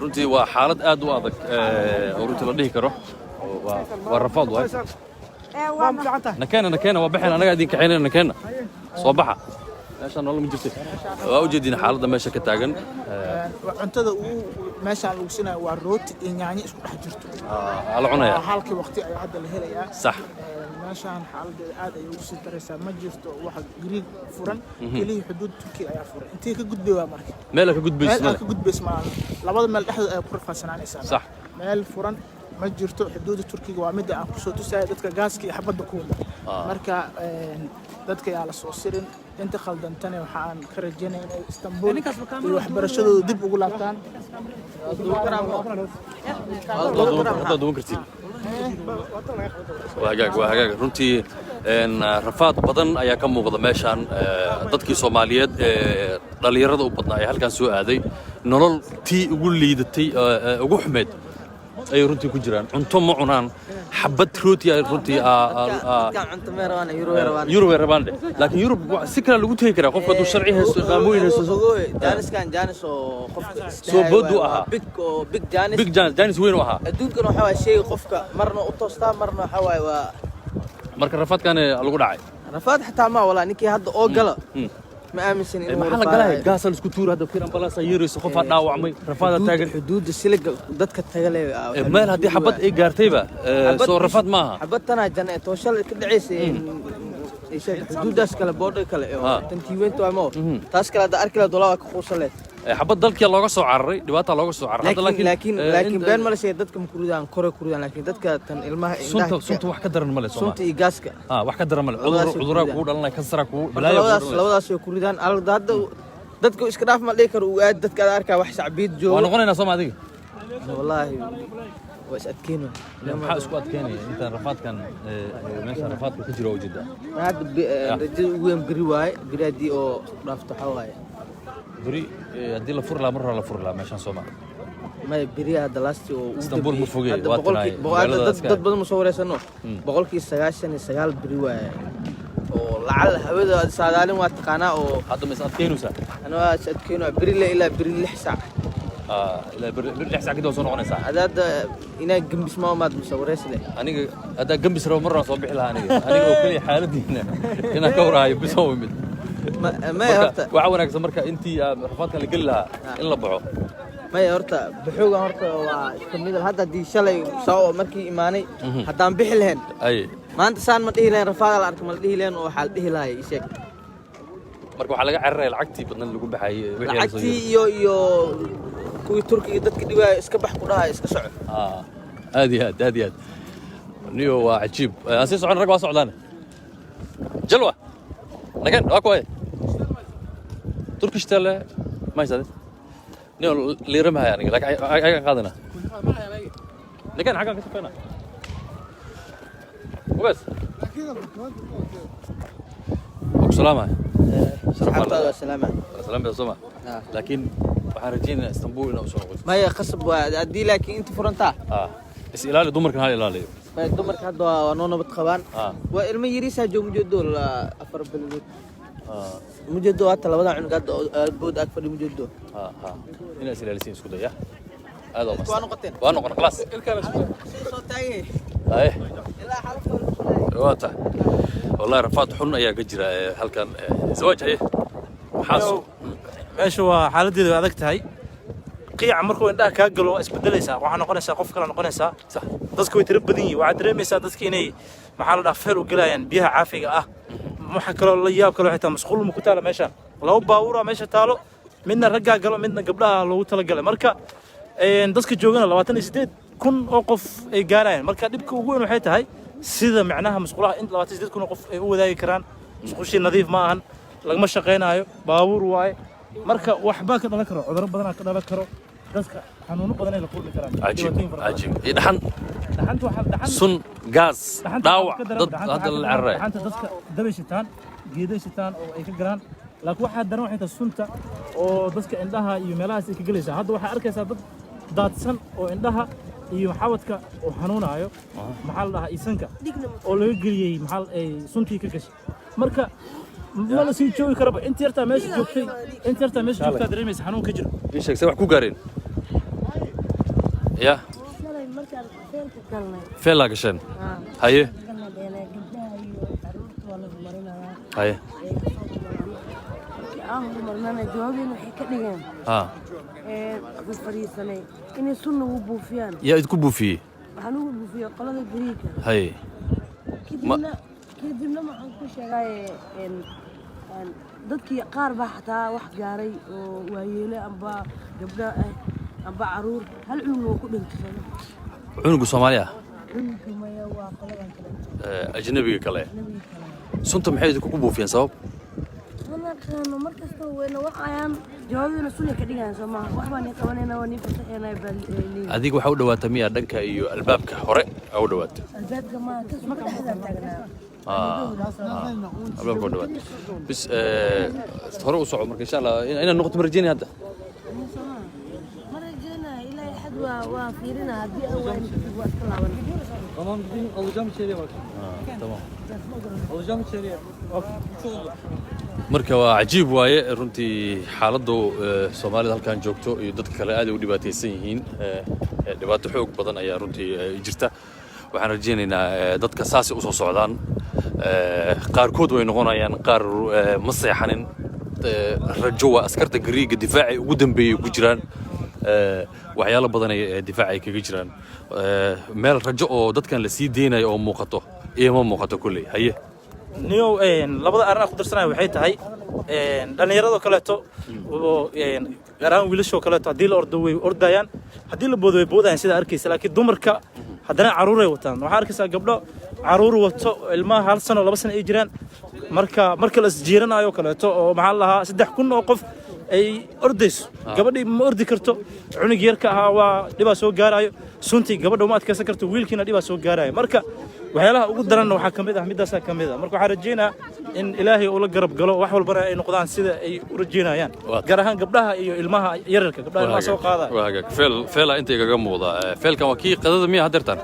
runtii waa xaalad aad u adag oo runtii la dhihi karo waa rafaad waay nakeena waa baxeen anaga idin kaxeynayna nakeena soo baxa meesha nolol ma jirto waa u jeedin xaaladda meesha ka taagan cuntada uu meesha lagu sinayo waa rooti iyo yaanyo isku dhex jirto la cunaya halkii waqti ay hadda la helayaa sax meeshaan xaaladeeda aad ay ugu sii daraysaa ma jirto waxa gariig furan kaliya xuduud Turkiga ayaa furan intee ka gudbay waa markii meel ka gudbayso labada meel dhexdooda ay ku rafaasanaysaa sax meel furan ma jirto xuduudda Turkiga waa mid aan ku soo tusay dadka gaaska iyo xabadda ku wada marka dadka yaa la soo sirin inta khaldantana waxaan ka rajaynayaa inay Istanbul iyo waxbarashadooda dib ugu laabtaan وهاجاج runtii rafaad badan ayaa ka muuqda meeshan dadkii Soomaaliyeed dhalinyarada u badnaa ay halkan soo aaday nolol tii ugu liidatay ugu xumeed ay runtii ku jiraan cunto ma cunaan xabad rooti ay runtii Yurub rabaan laakiin Yurub si kale lagu tagi karaa qofka duu sharci haysto qaamooyin haysto jaanis oo qofka soo bodu aha big jaanis weyn u aha adduunkan waxa waa shay qofka marna u toostaa marna waxa waa marka rafaadkan lagu dhacay rafaad xataa ma wala ninkii hadda oo gala ما آمنسين إنه محل قلاه قاصل سكوتور هذا كيران بلاصة يريس خوفها داوع مي رفاضة تاجر حدود السلق ضدك التجلي مال هذه حبت إيه قارتيبة صور رفاض معها حبت أنا جنة توصل كل عيسى إيش حدود داس كلا بورد كلا تنتيوين تو أمور تاس كلا دار كلا دولار كخوصلت حبت ضلك يلا قصوا عرّي دبعت الله قصوا عرّي لكن بين مالسي ضدك مكرودان كورة كرودان لكن ضدك تن الماء صنت واحد كدر الملس صنت إيجاسك واحد كدر الملس عذراك وود الله يكسرك بلايا لو داس كرودان على ضدك إسكراف مالكر وقاد ضدك أركا وحش عبيد جو وأنا قلنا صوم هذه والله وأسأتكينه لما حاسس أتكيني أنت رفات كان ماشي رفات كتير جدا هذا رجل وين بريواي بريدي أو رافته حواي بري أدي له فرلا مرة لا فرلا ماشان صوم ما بري هذا لاستي اسطنبول مفوقي هذا ضد بدل مصور سنو بقول كي سجال بريواي ولعل هذا سادالين واتقانا أو هذا مسأتكينه سا أنا أسأتكينه بري إلى بري لحسا لا بري لحسا كده وصلنا قناة ساعة هذا هنا جنبس ما ماد مصور سله أنا هذا جنبس رو مرة صبح لها أنا وكلي حالتي هنا كورة هاي بسوي من ما يهرت وعاونك زمرك أنت رفضت اللي كلها إلا بعو ما يهرت بحوجة هرت وكمل هذا دي شلي سوا مركي إيماني حتى عم بحلهن أي ما أنت سان متيه لين رفاض الأرض متيه لين وحال تيه لاي شيء مركو حلقة عرّي العكتي بدنا اللي يقول بحي العكتي يو كوي تركي ضد كده إسكبح كلها إسكسع هذه نيو عجيب أسيس عن رقبة سعودانة جلوة لكن أكوي تركيش تلا ما يصير نيو اللي رمها يعني لكن أي قادنا لكن حاجة كتبنا وبس سلامة سلامة يا سلامة لكن وحارجين اسطنبول إنه وصلوا ما هي قصب أدي لكن أنت فرنتا بس إلالي دمرك هاي إلالي ما دمرك هذا ونونا بتخبان والمي يريسها جو مجدول أفر بالبيت مجدول حتى لو وضع عنق البود أكثر مجدول هنا إلالي سين سكودا يا هذا بس وأنا قن خلاص صوتي أيه واضح والله رفعت حنا يا ججرة هل كان زواج هي حاسو ماشي وحالتي أدك تهاي قيع مركو إنها كأجلو إسبدليسا وحنا قنيسا قف كلا قنيسا صح دسكو يتربدني وعدرميسا دسكيني محل دافر وقلاين بيها عافية محكلو الله ياب كلو حتى مسخول مكتالة ماشان لو باورا ماشا تالو منا رجع قالوا منا قبلها لو تلقى مركا دسك جوجنا لواتني سديد كن أوقف جارين مركا دبك وقوين وحيتها هاي سيدا معناها مسخولها أنت لواتني سديد كن أوقف هو ذا يكران مسخوشي نظيف معهن لما شقينا هاي باور واي marka waxba ka dhalan karo cudurro badan ka dhalan karo dadka xanuuno badan ay la kulmi karaan عجيب dhaxanta waxa sun gas daawac dad hada la carray dhaxanta dadka dabashitaan geedashitaan oo ay ka garaan laakiin waxa daran waxay tahay sunta oo dadka indhaha iyo meelahaas ay ka galaysa hadda waxa arkaysaa dad daadsan oo indhaha iyo xawadka oo xanuunayo maxaa la dhahaa isanka oo laga geliyay maxaa ay suntii ka gashay marka ما نسيت شوي كربا انت يرتا ماشي جوكتي انت يرتا ماشي جوكتا دريميس حنون كجر ايش سوى كو قارين يا فين لا قشن هاي هاي مرنا جوابين وحي كدغان فريسني اني سنه وبوفيان يا يدكبوا فيه حنون بوفيه قلده غريكا هاي كدبنا ما عن كشغاي dadkii qaar baa xataa wax gaaray oo waayeelay amba gabdha amba caruur hal cunug ku dhintay cunuga Soomaaliya cunuga maya waa qaladan kale ajnabiga kale sunta maxay idinku buufiyeen sabab ana kaano markasta weena waxayaan jawaabina sunna ka dhigaan Soomaaliya wax baan qabanayna waa nin fasaxeynay bal adiga waxa u dhawaatay miya dhanka iyo albaabka hore u dhawaatay albaabka ma ka soo taagnaa أبغى أقول لك بس هروح صعب مركز إن شاء الله أنا نقطة مرجيني هذا واحد وفيرنا هدي أول وأطلعنا تمام بدين alacağım içeriye bak. Tamam. Alacağım içeriye. Bak. marka waa cajiib waaye runtii xaaladdu Soomaalida halkan joogto iyo dadka kale aad u dhibaataysan yihiin dhibaato xoog badan ayaa runtii jirta waxaan rajaynaynaa dadka saasi u soo socdaan qaarkood way noqonayaan qaar ma seexanin rajo waa askarta Greega difaaci ugu dambeeyay ku jiraan waxyaalo badan ay difaaci kaga jiraan meel rajo oo dadkan la sii deynayo oo muuqato iyo ma muuqato kulli haye niyo labada arrin ku darsanayo waxay tahay dhalinyarada kaleeto oo garaan wiilasho kaleeto hadii la ordo way ordayaan hadii la boodo way boodayaan sida arkaysa laakiin dumarka haddana caruur ay wataan waxa arkaysaa gabdho caruur wato ilmaha hal sano 2 sano ay jiraan marka la isjiiranayo kaleeto oo maxaa la lahaa 3,000 oo qof ay ordayso gabadhii ma ordi karto cunug yarka ahaa waa dhibaa soo gaarayo suntii gabadha uma adkaysan karto wiilkiina dhibaa soo gaarayo marka waxyaalaha ugu daran waxa kamid ah midaas kamid ah marka waxa rajeynaa in ilaahay uu la garab galo wax walba ay noqdaan sida ay u rajeynayaan gaar ahaan gabdhaha iyo ilmaha yararka gabdhaha ilmaha soo qaada waaga feel inta kaga muuqda feelkan waa kii qadada miya hadeertan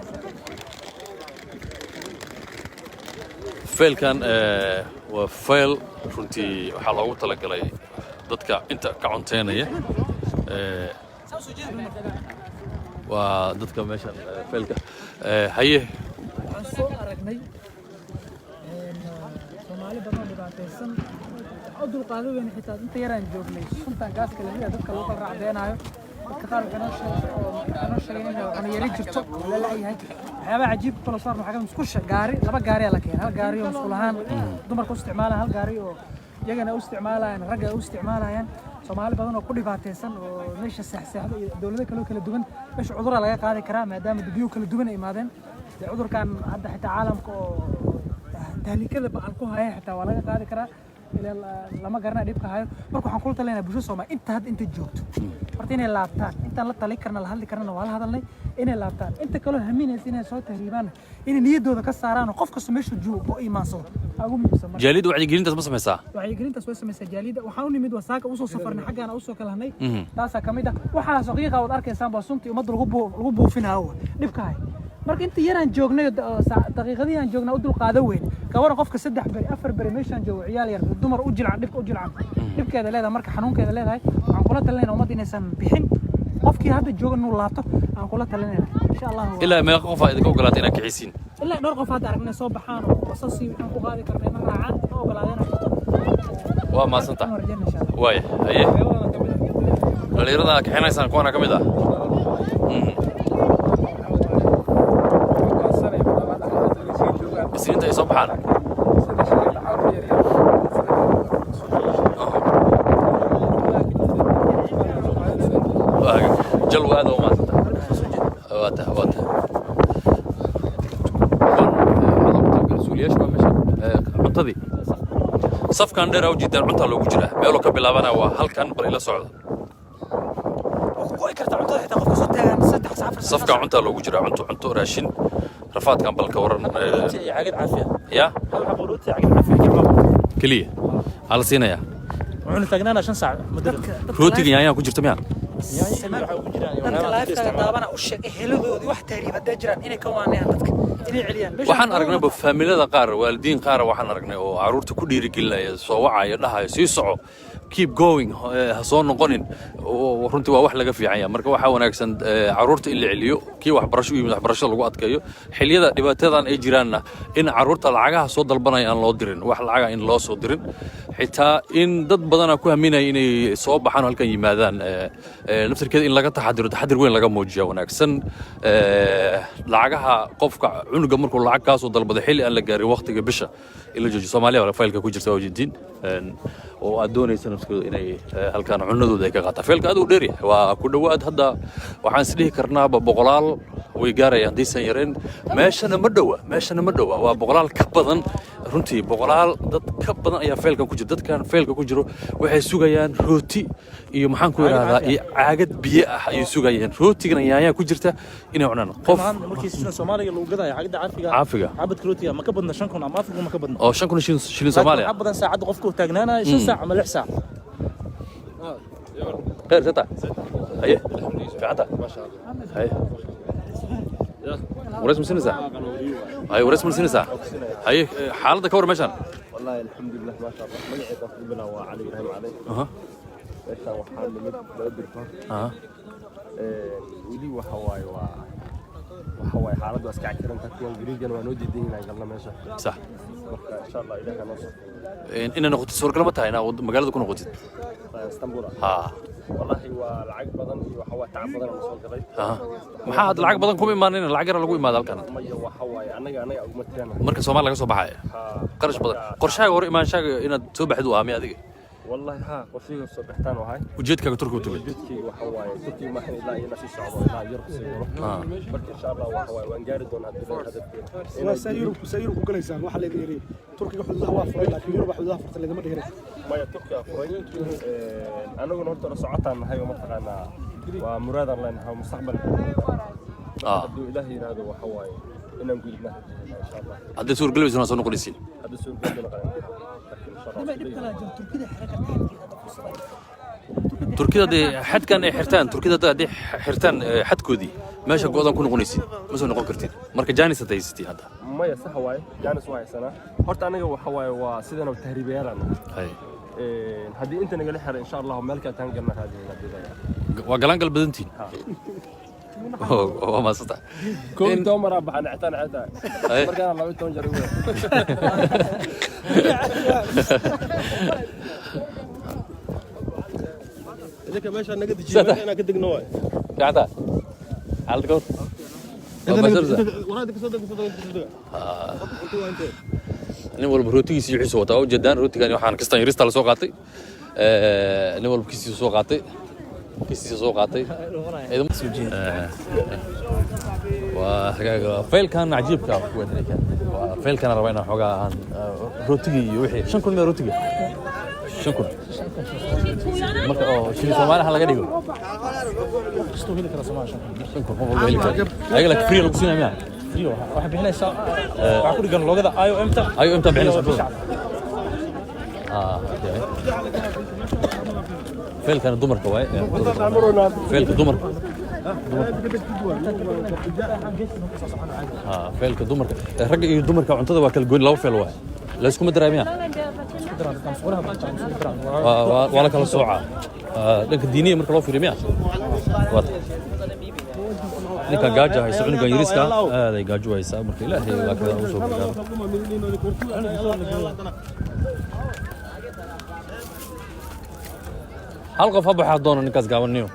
feelkan waa feel runtii waxa loogu talagalay dadka inta ka cunteynaya waa dadka meesha feelka haye soo aragnay Soomaali badan dhibaataysan oo dulqaado weyn xitaa inta yaraan joognay suntan gaaska leeyahay dadka loo kala raacdeenayo dadka qaar kana sheeganayna ana yari jirto la leeyahay waxyaaba cajiib kala saar waxa ka musqusha gaari laba gaari la keenay hal gaari oo musqulahaan dumarku isticmaalaan hal gaari oo iyagana u isticmaalayaan ragga u isticmaalayaan Soomaali badan oo ku dhibaataysan oo meesha saxsaxda iyo dawladda kale duwan meesha cudur laga qaadi karaa maadaama dadyo kala duwan ay imaadeen cudurkan hadda xitaa caalamka oo tahliikada baan ku hayo xitaa waa laga qaadi karaa lama garanaa dhibka hayo marka waxaan kula talinayaa bulshada Soomaali inta joogto horta inay laabtaan intaan la tali karna la hadli karna waa la hadalnay inay laabtaan inta kale haminaysa inay soo tahriibaan inay niyadooda ka saaraan qof kasta meesha joogo oo iimaansado ugu muhiimsan jaalid wacyigelintaas ma samaysaa wacyigelintaas way samaysaa jaalida waxaan u nimid wasaaka u soo safarnay xaggaana u soo kala hanay taas ka mid ah waxa saqiiqa wad arkaysaan baa suntii umad lagu buufinayo dhibka hay marka inta yaraan joognay daqiiqadii aan joognaa u dulqaado weyn gabar qofka 3 bari 4 bari meeshan joogo ciyaal yar dumar u jilcan dhibkeeda leedahay marka xanuunkeeda leedahay waxaan kula talinaynaa umad inaysan bixin qofkii hadda jooga inuu laabto aan kula talinaynaa insha Allah ilaa meel qof ay idinka ogolaatay inaad kiciisiin ilaa dhowr qof hadda aragnay soo baxaan oo qasasi waxaan ku qaadi karnaa in raacaan oo ogolaadeen waa maasanta waay haye dhalinyarada ka xinaysaan kuwana kamid ah بس انت يصب حالك جلو هذا وما واته مسؤوليه شو ماشي عطدي صف كان دير او جدا cunta loogu jira meelo ka bilaabana waa halkan bar ila socdo way kartaa cuntada xitaa qofka soo taagan 3 saac safka cunta loogu jira cunto raashin رفعت كان بالك ورن عقد عافيه يا هل حبروتي عقد عافيه كليه على سينيا وحنا تاغنانا 5 ساعه مدرب روتيga yaayaan ku jirta miya waxa ugu jiraan dadka laafka daabana u sheeg heladoodii wax taariib haday jiraan inay ka waanayaan dadka inay celiyaan waxaan aragnay familada qaar waalidiin qaar waxaan aragnay oo caruurta ku dhiirigelinaya soo wacayo dhahayo sii soco keep going ha soo noqonin runtii waa wax laga fiican yahay marka waxa wanaagsan caruurta in la celiyo kii waxbarasho iyo waxbarasho lagu adkeeyo xilliyada dhibaatadan ay jiraanna in caruurta lacagaha soo dalbanaya aan loo dirin wax lacaga in loo soo dirin xitaa in dad badan ku haminay inay soo baxaan halkan yimaadaan naftirkeeda in laga taxadir weyn laga muujiyo wanaagsan lacagaha qofka cunuga markuu lacag ka soo dalbado xilli aan la gaarin waqtiga bisha ila jooji Soomaaliya wala faylka ku jirta wajidin oo aad doonaysan naftirkeeda inay halkan cunadooda ay ka qaataan faylka aad u dheer yahay waa ku dhawaad hadda waxaan isdhihi karnaa boqolaal way gaarayaan diisan yareen meeshana ma dhawa waa boqolaal ka badan runtii boqolaal dad ka badan ayaa faylkan ku jira dadkan faylka ku jiro waxay sugayaan rooti iyo maxaan ku yiraahdaa caagad biyo ah ay sugayaan rootigana yaaya ku jirta inay cunaan qof markii Soomaaliga lagu gaday caagada caafiga xabad rootiga ma ka badna 5 ama 4 ma ka badna oo 5 shilin Soomaaliya xabadan saacad qofku taagnaana 5 saac ama 6 saac غير ستا هي في عدا ما شاء الله هي ورسم سنسا هي ورسم سنسا هي حالة كور مشان والله الحمد لله ما شاء الله مجد تقريبا هو علي إبراهيم علي meesha waxaa nimid laba birkood weli waxa waaye xaaladdu iska cakirantahay kuwan gariigana waa noo diidan inaan galno meesha sax marka insha allah ilaaha noo soo inay noqoto suuragal ma tahay inaad magaalada ku noqotid istanbul ha wallahi waa lacag badan iyo waxa waa tacab badan oo soo galay maxaa had lacag badan kuma imaanin lacag yar lagu imaado halkan maya waxa waaye anaga ugu matirana marka Soomaaliya laga soo baxay qarash badan qorshaaga hore imaanshaga inaad soo baxid waa mi adiga والله ها قصير صبحتان وهاي وجدك تركي وتبي وجدك وحواي تركي ما حين لا ينسي الشعب لا يرقص برك ان شاء الله وحواي وانجارد دون هذا سير وكليسان waxa la yiri turkiga xuduudaha waa furay laakiin yurub xuduudaha furta laga ma dhigiray maya turkiga furay anaguna horta la socotaan nahay oo mataqaana waa muraadan leenahay mustaqbal haduu ilaahay yiraahdo waxa waaye inaan gudubna insha Allah hadda suur galbeysna soo noqonaysiin hadda suur galbeysna تركيا دي حد كان حرتان تركيا دي حرتان حد كودي ماشي قوضان كون قنيسين مسو نقول كرتين marka jaanis taysiti hada maya sax waay jaanis waay sana horta aniga waxa waay waa sidana tahriibayaan hay hadii inta naga xir insha Allah meelka taan galna hadii waa galan galbadantiin oo ma sata كون تومر بحنا عتان عتا مركان الله يتون جري إذا ماشي أنا قد جيت أنا قد جنوي قاعدة على الكور ورادك صدق نقول بروتي يسيح صوته أو جدًا روتي كان يوحنا كستان يريست على سوقاتي نقول بكيسي سوقاتي كيسي سوقاتي إذا مسوجين وفيل كان عجيب كويت كان وفيل كان ربنا حوجا عن روتي يوحي شن كل ما روتي شن كل marka oo shil Soomaaliya laga dhigo kisto heli kara Soomaaliya shan kun oo heli kara ayaga free lagu siinaya iyo waxa bixinaysa waxa ku dhigan loogada IOM ta bixinaysa فيلكان dumarka way فيلك dumarka فيلك dumarka rag iyo dumarka cuntada waa kala goyn laba feel way la isku madaraamiya wala kala sooca dhanka diiniga marka loo fiiriyo ninka gaaja hayso cunugan yiriska aad ay gaajo haysaa marka ilaahay waa kala u soo bilaabo hal qof waxa doona ninkaas gaabaniyo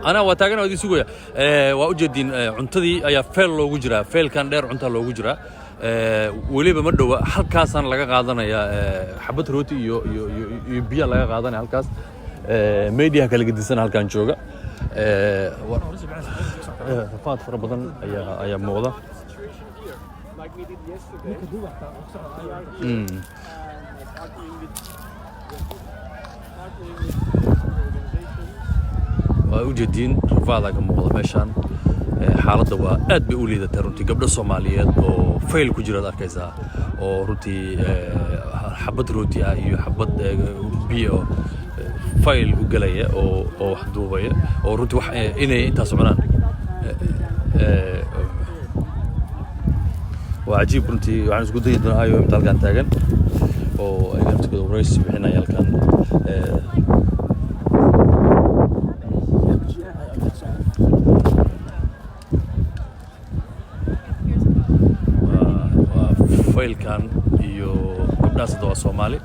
أنا واتاجنا ودي سويا وأوجدين عنتدي أي فيل لو جرا فيل كان دير عنتا لو جرا ولي بمدو هالكاس أنا لقى قاعدنا يا حبت روتي يبيع لقى قاعدنا هالكاس ميديا كله قد سنة هالكان شوكا فات فربضن أي موضة وأوجدين رفاضة كموضة مشان حالته وأد بيقولي ده ترنتي قبل الصوماليات أو فيل كجرا ذاكيزا أو روتي حبت روتي أيو حبت بيو فيل وقلية أو حدوبية أو روتي إني أنت سمعنا وعجيب روتي وعن سقوط يدنا أيو متلقى تاجن أو أيام تقول رئيس بحنا يلكن فيلكان iyo gabdhaas doo Soomaali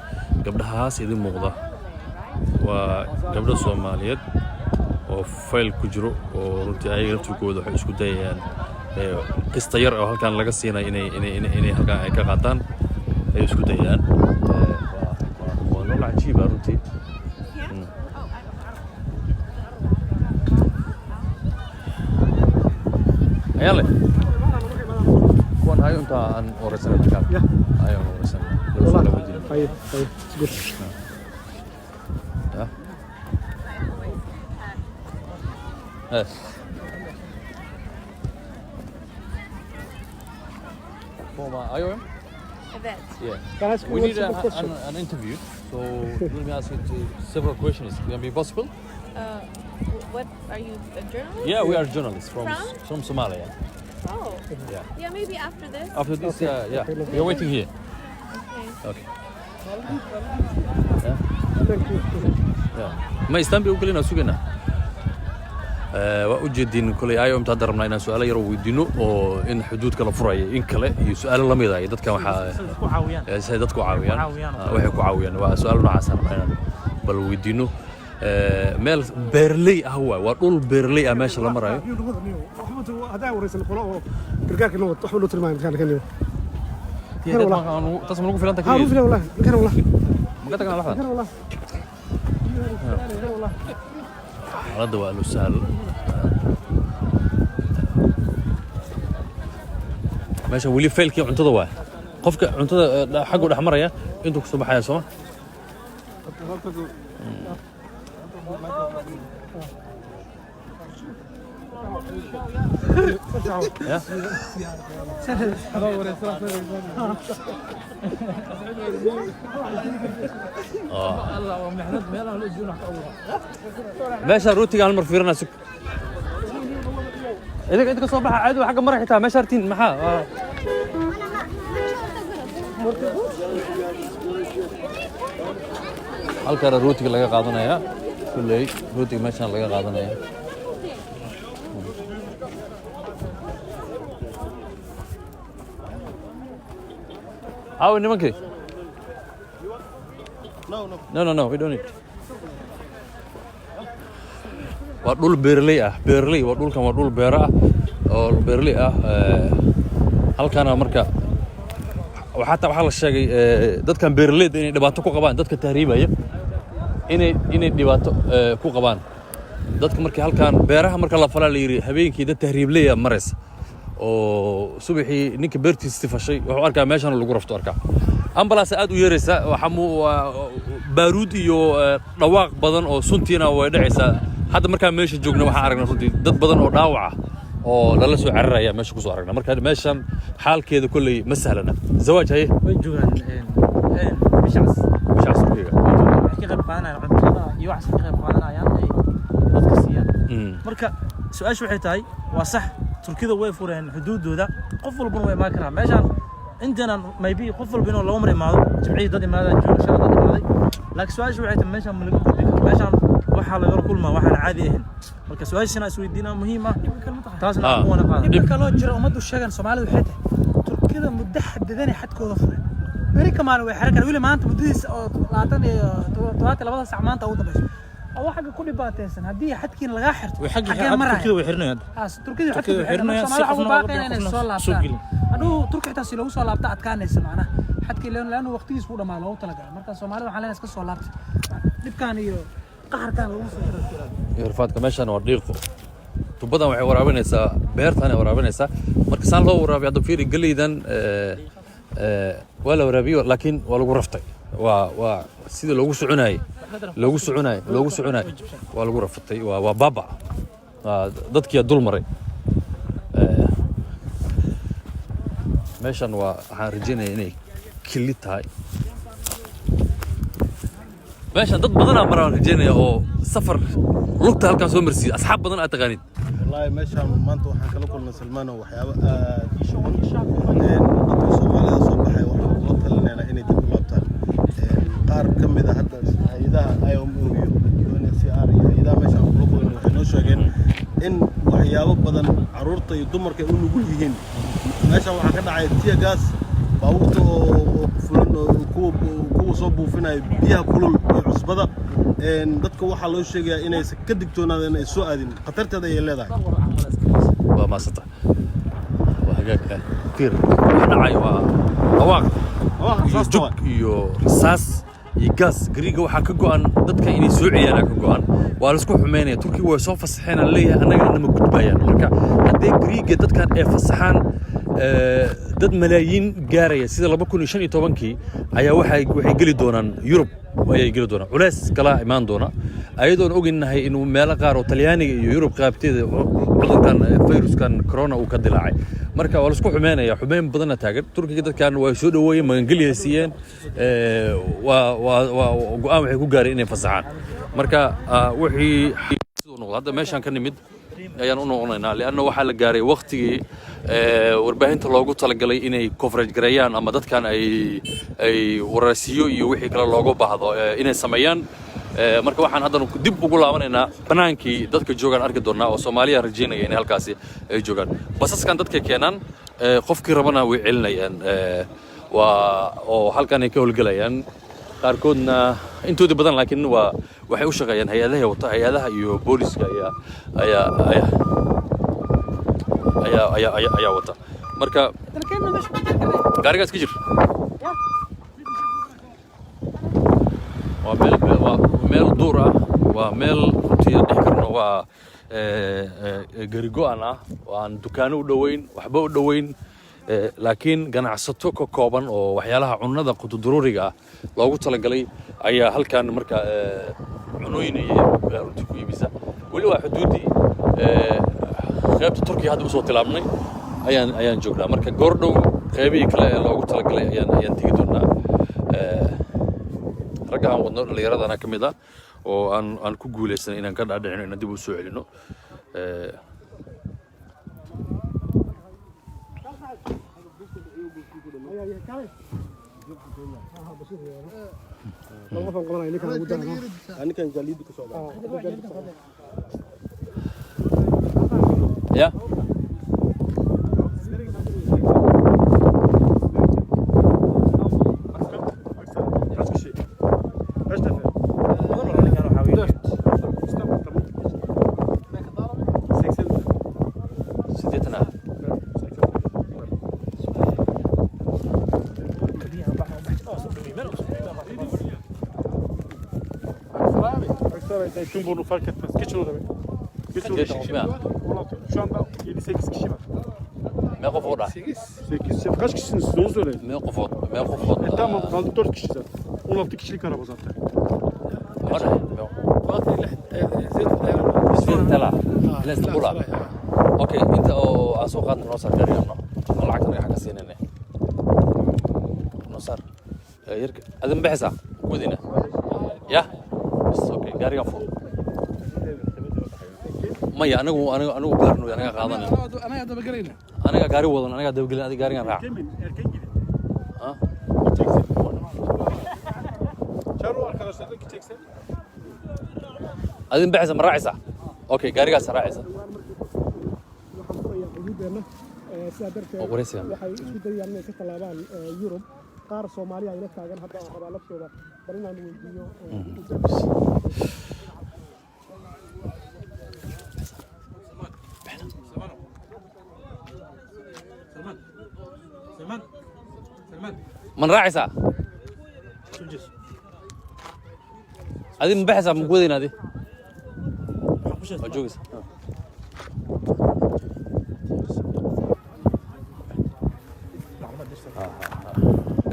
gabdhahaas idin muuqda waa gabdho Soomaaliyeed oo fayl ku jiro oo runtii ay laftigooda waxay isku dayayaan qista yar oo halkan laga siinay inay halkan ay ka qaataan ay isku dayayaan waa nooc cajiib ah runtii ayale هاي أنت عن ورسنا الكتاب. أيوة ورسنا. طيب good. For my IOM? Event. Yeah. We need an interview. So So let me ask you several questions. Can be possible? What are you, a journalist? Yeah, we are journalists From? from Somalia. Oh. Yeah. Yeah, maybe after this. After this, yeah, we are waiting here. Okay. ما يستنبي وكلنا سوقنا. وأجدين كل يوم تقدر من أن سؤال يروي الدينو أو إن حدود كلا فرعي إن كلا يسأل الله ميدا يدك كم سيدتكو عاويان وحكو عاويان وسؤالنا عسل بل ويدينو مال بيرلي هو وطول بيرلي أماش الله مرة هذا هو رئيس القراء كرجاك إنه تحمله ترمان كان كنيو تصمم لكم في لانتك مو في والله كان والله ما قدك أنا لحظة كان والله هذا هو السهل ماشي ولي فيلكي عنتده waa qofka cuntada xaq u dhaxmaraya intuu ku soo baxaya soo meesha rootiga hal mar fiirina sug idinka soo baxa caadi xagga mar xitaa meesha artiin maxaa halka rootiga laga qaadanaya kulay rootiga meeshan laga qaadanaya How nimanki? No, we don't need. Waa dhul beerley ah, waa dhulkan waa dhul beera ah oo beerley ah halkaana marka waxa la sheegay dadkan beerleyda inay dhibaato ku qabaan dadka tahriibaya inay dhibaato ku qabaan dadka markii halkan beeraha marka la falaa la yiri habeenkii dad tahriibley maraysa oo subaxii ninka beertiisa fashay wuxuu arkaa meeshan lagu rafto arkaa ambulance aad u yeeraysa waxa baaruud iyo dhawaaq badan oo suntiina way dhacaysaa hadda markaa meesha joogna waxaan aragnaa runtii dad badan oo dhaawac ah oo lala soo cararaya meesha ku soo aragnaa marka meeshan xaalkeeda kulay ma sahlana zawaaj hay way joogan bishacas kuiga ka qayb qaadanayaan cuntada iyo wax ka qayb qaadanayaan ay dadka siiyaan marka su'aashu waxay tahay waa sax turkida way fureen xuduudooda qof walba way imaan karaa meeshan عندنا maybe qof walba inuu loo marimaado jimciid dad imaadaan jooga shaqada dad imaaday laakiin su'aashu waxay tahay meeshan ma lagu gudbi karo meeshan waxa laga kulmaa waxaan caadi ahayn marka su'aashana isweydiina muhiim ah taasna aqoon qaada dibka loo jiro umadu sheegan Soomaalidu waxay tahay turkida muddo xadidan ay xadkooda furay bari kamaan way xarakan wili maanta muddadiisa oo 22 saac maanta ugu dambayso oo xagga ku dhibaataysan hadii xadkiin laga xirto xagga turkida way xirnayaan turkida xadkida way xirnayaan Soomaalidu u baaqayaan inay soo laabtaan aduu turkida taasi lagu soo laabta adkaanaysa macnaha xadkii leenu waqtigiis u dhamaa loo talagalay marka Soomaalidu waxaan leenahay iska soo laabtay dibkaan iyo qaharkan lagu soo diray irfaadka meeshan waa dhiiqo tubadan waxay waraabinaysaa beertan ay waraabinaysaa marka saan loo waraabiyo hadda fiiri galeydan waa la waraabiyo laakiin waa lagu raftay waa sida loogu soconayay waa lagu raftay waa baba dadkii dul maray meeshan waxaan rajaynayaa inay kili tahay meeshan dad badan aan maraan rajaynaya oo safar lugta halkan soo marsiiyay asxaab badan aad taqaanid wallahi meeshan maanta waxaan kala kulnay Salmaan oo waxyaabo aad u shuban dadka Soomaalida soo baxay waxaan kula talinaynaa inay dib u laabtaan qaar ka mid ah hadda hay'adaha IOM iyo UNHCR iyo hay'adaha meeshan kula kulnay waxay noo sheegeen in waxyaabo badan caruurta iyo dumarka u nugul yihiin meeshan waxaa ka dhacay tiya gas baabuurta oo fulan oo kuwa soo buufinaya biyaha kulul iyo cusbada dadka waxaa loo sheegayaa inay ka digtoonaadaan inay soo aadin khatarteeda ay leedahay waa maasata waa hagaag fiir dhacay waa dhawaaq iyo rasaas iyo gas gariga waxaa ka go'an dadka inay soo ciyaaraan ka go'an waa la isku xumeynaya turkiga way soo fasaxeen leeyahay anagana nama gudbayaan marka haddii gariga dadkan ay fasaxaan dad malaayiin gaaraya sida 2015kii ayaa waxay geli doonaan Yurub ayay geli doonaan culays kala imaan doona ayadoon ognahay inuu meelo qaar oo Talyaaniga iyo Yurub qaabteeda cudurkan viruskan corona uu ka dilaacay marka waa la isku xumeynaya xumeyn badanna taagan turkiga dadkan way soo dhaweeyeen magangelya siiyeen waa go'aan waxay ku gaareen inay fasaxaan marka wixii sidoo noqdo hadda meeshan ka nimid ayaan u noqonaynaa lianna waxaa la gaaray waqtigii warbaahinta loogu talagalay inay coverage gareeyaan ama dadkan ay wararsiyo iyo wixii kale looga baahdo inay sameeyaan marka waxaan haddana dib ugu laabanaynaa banaankii dadka joogaan arki doonaa oo Soomaaliya rajeynaya inay halkaasi ay joogaan basaskan dadka keenan qofkii rabana way celinayaan oo halkan ay ka howlgalayaan qaarkoodna intooda badan laakiin waxay u shaqeeyaan hay'adaha iyo booliska ayaa wata marka gaarigaas ka jir waa meel duur ah waa meel runtii dhex karno waa garigo'an ah aan dukaano u dhoweyn waxba u dhoweyn laakiin ganacsato ka kooban oo waxyaalaha cunnada qutuduruuriga ah loogu talagalay ayaa halkan marka cunooyin runtii ku iibisa weli waa xuduudii qaybta turkiga hadda usoo tilaabnay ayaan joognaa marka goordhow qaybihii kale ee loogu talagalay ayaan tegi doonaa ragga aan wadno dhallinyaradana ka mid ah oo aan ku guulaysanay inaan ka dhaadhicino inaan dib u soo celino يا Tüm bunu fark etmez. Geçin orada be. Geçin Geç, orada. Şu anda 7-8 kişi var. Mevqif orada. 8. Kaç kişisiniz siz onu söyleyin. Mevqif orada. Tamam kaldı 4 kişi zaten. 16 kişilik araba zaten. زين تلا لازم تقولها اوكي انت اسوقات نوصل قريبنا طلعتنا حاجه سيننا نوصل يرك اذن بحسا ودينا يا بس اوكي قاري فوق مايا انا قارنو انا قادنا انا هذا بقرينا انا قاري ودن انا دب قلنا ادي قاري راح ها Çağır o arkadaşlarını gideceksen. أذن بعزة من راعسة. أوكي قاري قاس راعسة. waxay isku dayayaan inay ka talaabaan Yurub qaar Soomaaliya ay la taagan hadda oo labtooda bal inaan weydiiyo من راعسة. هذه من بحثها من قوذين هذه. أجوز.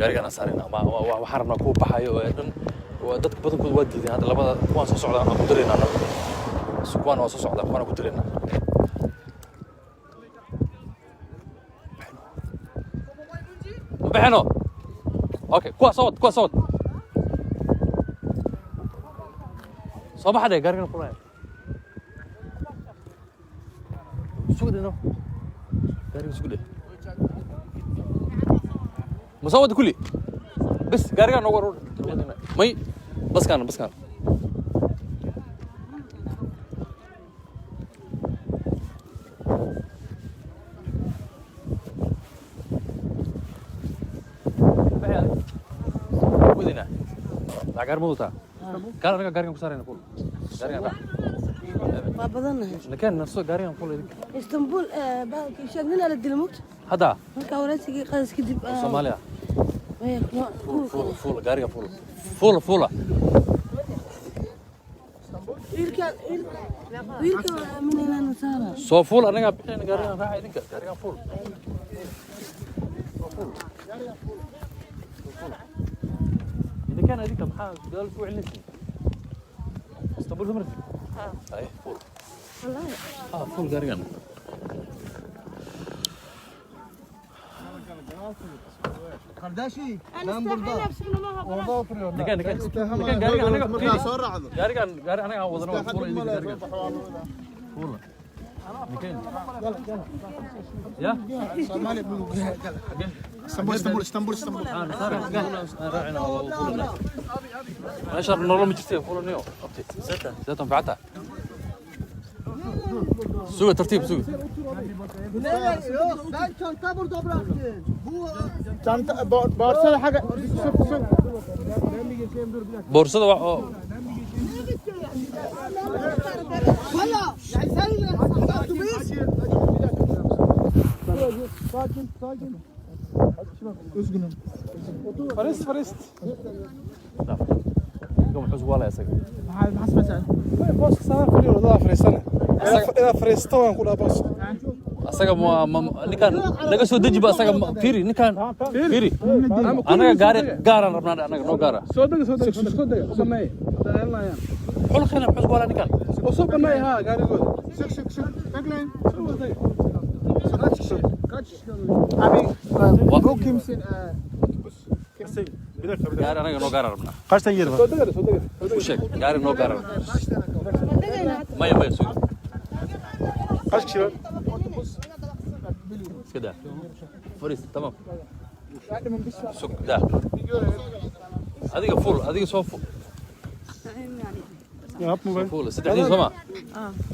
قاري أنا صارينا ما وحرنا كوب بحاي ودتك بدن كود ودي هذا لبض كوان صعد أنا قدرنا أنا سكوان وصعد أنا قدرنا. بحنو. أوكي كوا صوت. صباح ده قاري نقول سوق ده نو قاري سوق ده مصود كلي بس قاري نور ماي بس كان ودينا لا قاري موتا كان أنا قاري كسرنا نقول قاري ما بدنا لكن نفسه قاري نقول اسطنبول شغلنا على الدلموت هذا marka waraysiga qaas kadib Soomaaliya فول قاري فول wiilkan min inaan saara soo fuul anaga bixin gaarigan raaca idinka gaarigan fuul إذا كان هذيك محل قال فوق علنتي اسطنبول همرتي أي فول والله فول قاريان قرداشي أنا استحي نفسي إنه ما هو والله فريون نكان قاري أنا وضنا فول نكان يا Soomaali buu Istanbul أشهر نورو مجتمع فول نيو ستة فعتها سوق ترتيب سوق boorsada xaga بورصة sakin üzgünüm فرست قوم حز والله يا سيدي maxaa samaysaa بوس سنة فري والله فريستنا إذا فريستوان كلها بوس asaga ninkan naga soo deji ba asaga fiiri ninkan fiiri anaga gaaran rabnaa anaga noo gaara soo dega samee daalanayaan xul khana xus wala ninkan oo soo banay ha gaarigooda shuk tagleen abi bu kimsin gaar anaga noo gaara rabnaa qashtan yirba soo dega u sheeg gaar noo gaara maya sug qashkiba كده فريس تمام سك ده هذيك فول هذيك صوف يا موبايل فول 60 سما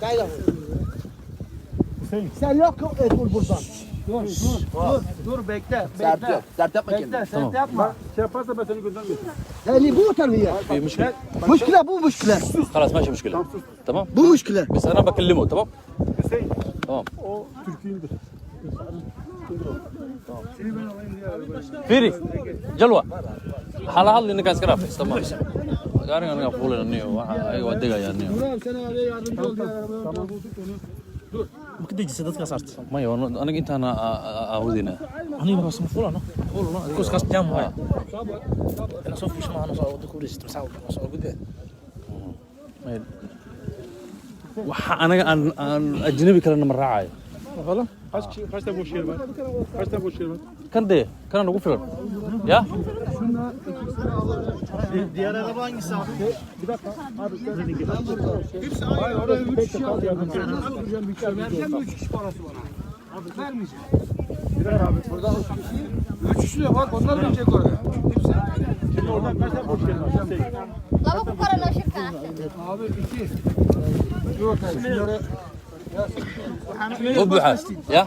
قاعده ساليوك تقول buradan dur bekle Sert yapma. Şey yaparsa ben seni göndermeyeyim. يعني بو تربيه في مشكله مشكله بو مشكله خلاص ماشي مشكله تمام بو مشكله بس انا بكلمه تمام تمام O Türkiye'dir. فيري جلوة حالا هذا اللي نكاس كرافيس تمام قارن أنا أقول إنه أيوة دقة يعني ما كنت جالس أدرك صارت ما يو أنا أنت أنا أهودينا أنا بس مفروض أنا كوس كاس جام هاي أنا صوف مش معنا صار ودك وريست مساوي صار قدام أنا أجنبي كلنا مرة عاي Bakalım. Kaç tane boş yer var? Kaç tane boş yer var? كان ده كان نقول فلان يا Diğer araba hangisi abi? Bir dakika. Abi hepsi aynı. Hayır orada 3 kişi alacağım. Vereceğim mi 3 kişi parası bana? Abi vermeyeceğim. Birer abi. Burada 3 kişi de bak onlar verecek oraya. Hepsi. Şimdi oradan kaç tane boş yer var? Lama ku karana shirka. Abi 2. Yok şunları وبحث يا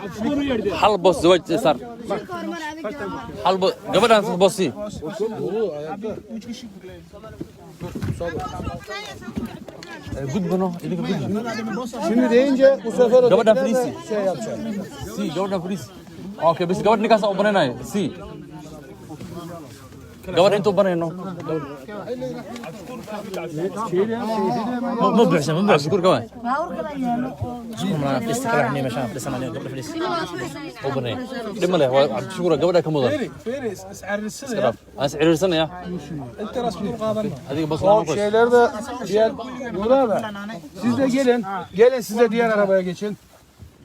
حل بوس زواج صار حل قبل أن بوسي قد بنو Şimdi deyince bu sefer قبل فريسي şey yapacağım. سي قبل فريسي اوكي بس قبل نكاس او بنينا سي قبل انتو بنينو مو بعشان مو بعشان شكور كمان ما فلست كلام عني مشان فلست أنا قبل فلست او بنين لما له عبد الشكور قبل كم مضى Feris اسعار السنه اسعر السنه يا انت رسمي قادم هذيك بس o şeyler de diğer Nura abi siz de gelin siz de diğer arabaya geçin.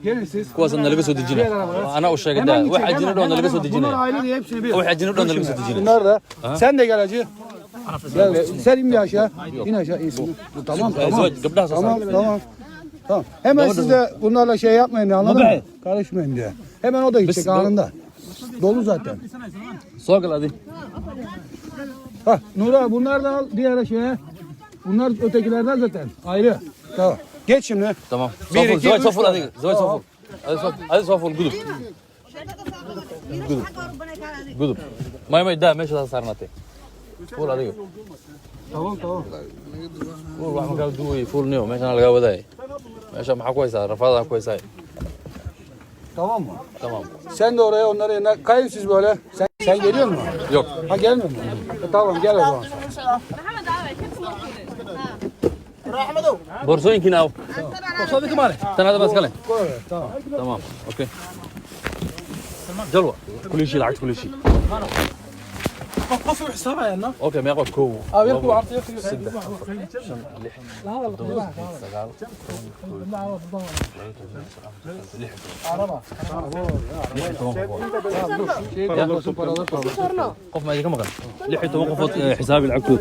Gelin siz. كواس انا لقيت دجينا انا وش قاعد واحد جنود انا لقيت Bunlar دجينا aile diye hepsini bir. واحد جنود انا لقيت دجينا Bunlar da sen de gel hacı. Gel sen in bir aşağı. İn aşağı iyisin. Tamam tamam. Tamam. Hemen siz de bunlarla şey yapmayın anladın mı? Karışmayın diye. Hemen o da gidecek anında. Dolu zaten. سوق هذه Ha Nura bunlar da al diğer şeye. Bunlar ötekilerden zaten ayrı. Tamam. Geç şimdi. تمام Bir, صوفل iki, زواج üç, صوفل dört. هذه زواج صوفل هذا صوفل قدب قدب ما يدا ماشي صار ناتي فول هذه Tamam tamam. فول واحد قال دوي فول نيو ماشي انا لقى وداي ماشي ما كويسه رفضها كويسه Tamam mı? تمام Sen de oraya onları yanına kayın siz böyle. Sen geliyor musun? Yok. Ha gelmiyor musun? Tamam gel o zaman. بورسوين كنا او Kosadı kımari. هذا بس كلام Tamam. تمام اوكي جلوه كل شيء لعبت كل شيء قف حسابها انه اوكي ما يقعد كو يركب عرضيه في قف ما يجي مقن لحيت وقفت حسابي العكود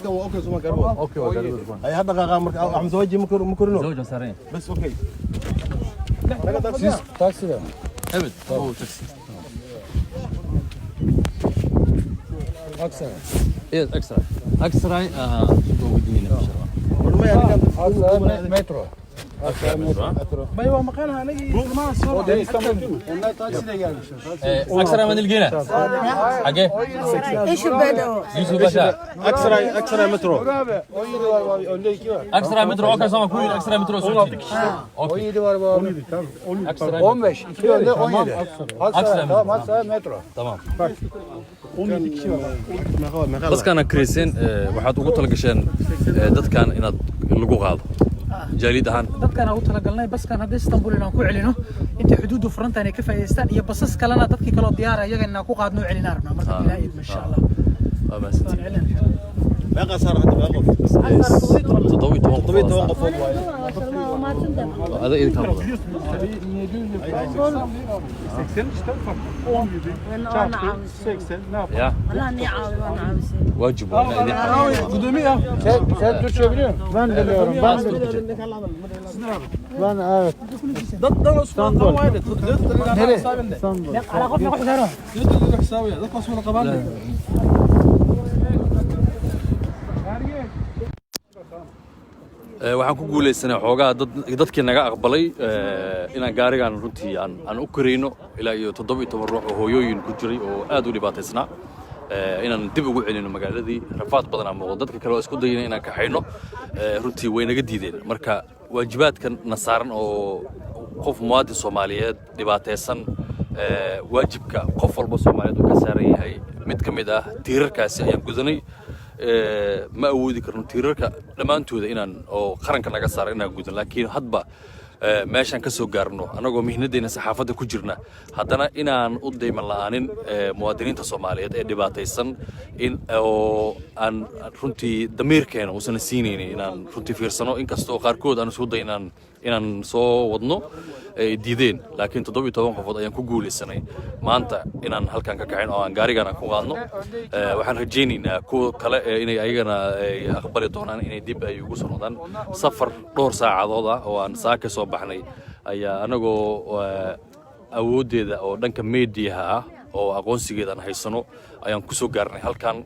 اوكي سوما كربو اوكي هاي هذا غاغا مرك عم زوجي مكرنو زوج سارين بس اوكي تاكسي ابد هو تاكسي اكثر ايه اكثر موجودين ان شاء الله مترو ما هو مكانها نجي ما صار اكثر من الجينا حاجه ايش بدو يوسف باشا اكثر مترو اكثر مترو اوكي سامع كويس اكثر مترو اوكي 15 اكثر مترو تمام dadkan Christian waxaad ugu tala gasheen dadkan inaad lagu qaado jaalid ahaan dadkan ugu tala galnay baskan hadda Istanbul inaan ku celino inta xuduudu Farantaan ay ka faa'iideystaan iyo basas kalena dadkii kala diyaar ayaga inaan ku qaadno celina rabnaa marka ilaahay insha Allah ما قصر هذا ما قف تضوي توقف هذا إذا كان يا واجب قدومية sen Türkçe biliyor musun? Ben biliyorum. Ben evet. İstanbul. Nereye? İstanbul. على قفنا قف دارو يدل حسابيه ذا قصور قبل waxaan ku guuleysanay xoogaa dadkii naga aqbalay inaan gaarigan runtii aan u kareyno ilaa iyo 17 ruux oo hooyooyin ku jiray oo aad u dhibaataysnaa inaan dib ugu celino magaaladii rafaad badan ama dadka kale oo isku dayeen inaan kaxayno runtii way naga diideen marka waajibaadkan nasaaran oo qof muwaadin Soomaaliyeed dhibaataysan waajibka qof walba Soomaaliyeed uu ka saaran yahay mid kamid ah tiirarkaasi ayaan gudanay ما أودي كرن تيرك لما أنتوا ذا إنن أو خرن كنا قصار إننا جودن لكن هذا ماشان كسو قارنو أنا قوم هندينا صحافة كجرنا هذانا إنن قدي ملانين مواطنين الصوماليين دباتيسن إن أو أن رنتي دمير كانوا وسن السنين إنن رنتي فيرسنو إن كستو قاركود أنا سود إنن سو وضنو diideen laakiin 17 qofood ayaan ku guuleysanay maanta inaan halkan ka kacin oo aan gaarigana ku qaadno waxaan rajaynaynaa kuwa kale inay ayagana aqbali doonaan inay dib ay ugu soo noqdaan safar dhowr saacadood ah oo aan saaka soo baxnay ayaa anagoo awoodeeda oo dhanka media ah oo aqoonsigeeda aan haysano ayaan ku soo gaarnay halkan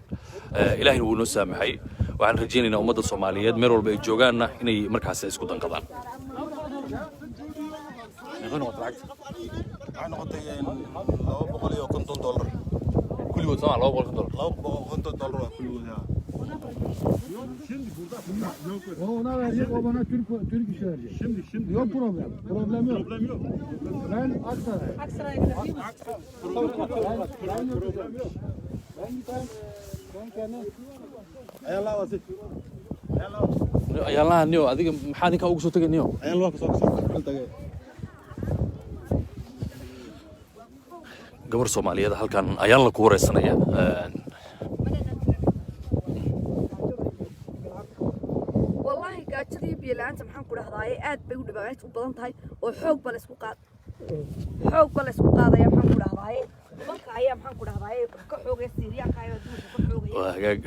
ilaahina wuu noo saamaxay waxaan rajaynaynaa ummadda Soomaaliyeed meel walba ay joogaanna inay markaas isku danqadaan أنا قلت لو بقول يو كنت $1 كل يوم سمع لو بقول $1 كنت $1 كل يوم Ona verecek, o bana Türk iş verecek. Şimdi. Yok problem. Problem yok. Ben Aksaray. Aksaray'a Problem yok. Ben gideyim. Ben kendim. Ayala wasit. ayala niyo adiga maxaa ninka ugu soo tagay niyo ayala waa soo tagay gabar Soomaaliyeed halkan ayaan la ku wareysanaya wallahi gaajadii biyo la'aanta maxaan ku dhahdaa aad bay u dhibaato u badan tahay oo xoog bal isku qaadaya maxaan ku dhahdaa marka ayaa maxaan ku dhahdaa ka xoogay Siiriyaanka ayaa dumarka ka xoogay waa hagaag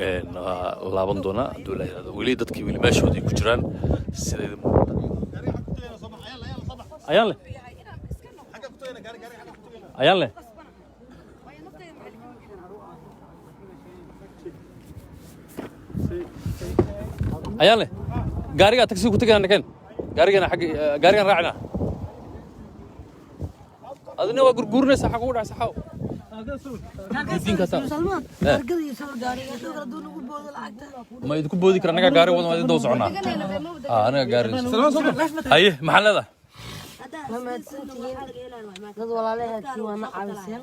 laaban doona haduu la yiraahdo wali dadkii wali meeshoodii ku jiraan sideed ayaan leh ayaan leh gaariga taxi ku tagana kan gaarigana xaq gaarigan raacna adina waa gurgurnaysa xaq u dhacay saxaw Salman argadi soo gaariga dadka doon ugu boodo lacagta ma idinku boodi karaan anaga gaari wadan waa daba soconaa anaga gaari haye maxallada dad walaalaheedkii waa na caawiseen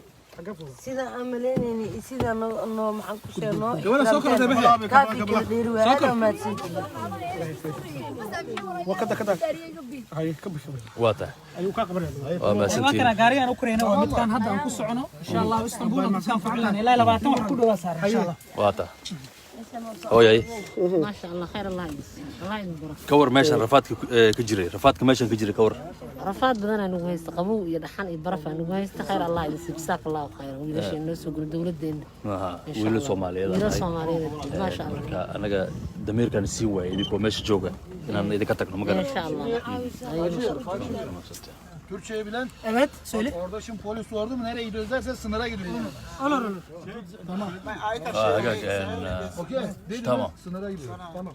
sida amaleenayni sida noo maxaan ku sheegnoo gabadha soo kala dabaxay kaafi kala dheeri waa aad ma adsan wakada kada hay ka bisho waata ayuu ka qabanay waa maasantiin waa gaarigan u kureena waa midkan hadda aan ku socono insha Allah Istanbul aan ka ficlaan ilaa 20 wax ku dhawa saar insha Allah waata hooyay ما شاء الله خير الله يبارك كور ماشان رفادك كجري رفادك ماشان كجري كور رفاد بدنا نقول قبو يدحن يبرف نقول خير الله يجزاك الله خير ومشي الناس وقول دولتنا ويلو سوماليا ويلو سوماليا ما شاء الله انا دمير كان سي واي ديكو ماشي جوجا ان اذا كتكنا ما ان شاء الله Türkçeyi bilen. Evet, söyle. Orada şimdi polis sordu mu nereye gidiyoruz derse sınıra gidiyoruz. Olur olur. Tamam. Okey. Tamam. Sınıra gidiyoruz. Tamam.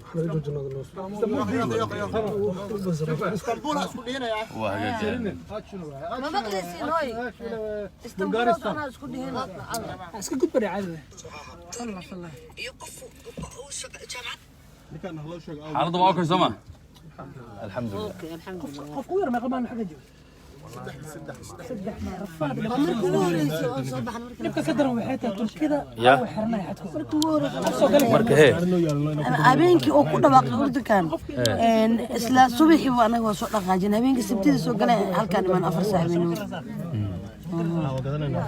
İstanbul'a sudiyene ya. Aç şunu be. ما مقلسي نوي اسطنبول انا اسكو دهنا اسكو قد بري عادي الله الله حالده waa okay sama alxamdulillah qof ku yar ma qabaan xaga jiro habeenkii oo ku dhawaaqay urdukan isla subaxii waa anaga soo dhaqaajin habeenkii sabtida soo galay halkaan iman 4 saac minuu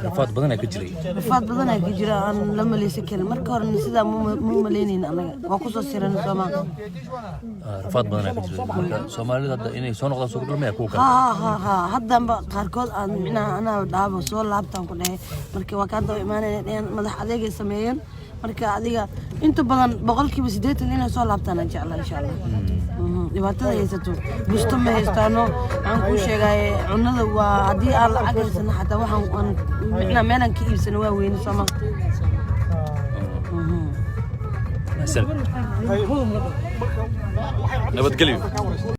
rafaad badan ay ka jiray rafaad badan ay ka jira aan la maleysan karin marka hore sida mu maleynayna anaga waa ku soo siran Soomaaliya rafaad badan ay ka jiray marka Soomaalida hadda inay soo noqdaan soo galmay ku kale ha hadda qaarkood aan ana dhaabo soo laabtaan ku dhahay marka waa ka daba imaanayeen madax adeeg ay sameeyeen marka adiga inta badan 80% inay soo laabtaan aan jeclaa insha Allah dhibaatada haysato busto ma haystaano aan ku sheegay cunada waa hadii aan lacag haysan xataa waxaan micna meelan ka iibsan waa weyn sama nabadgelyo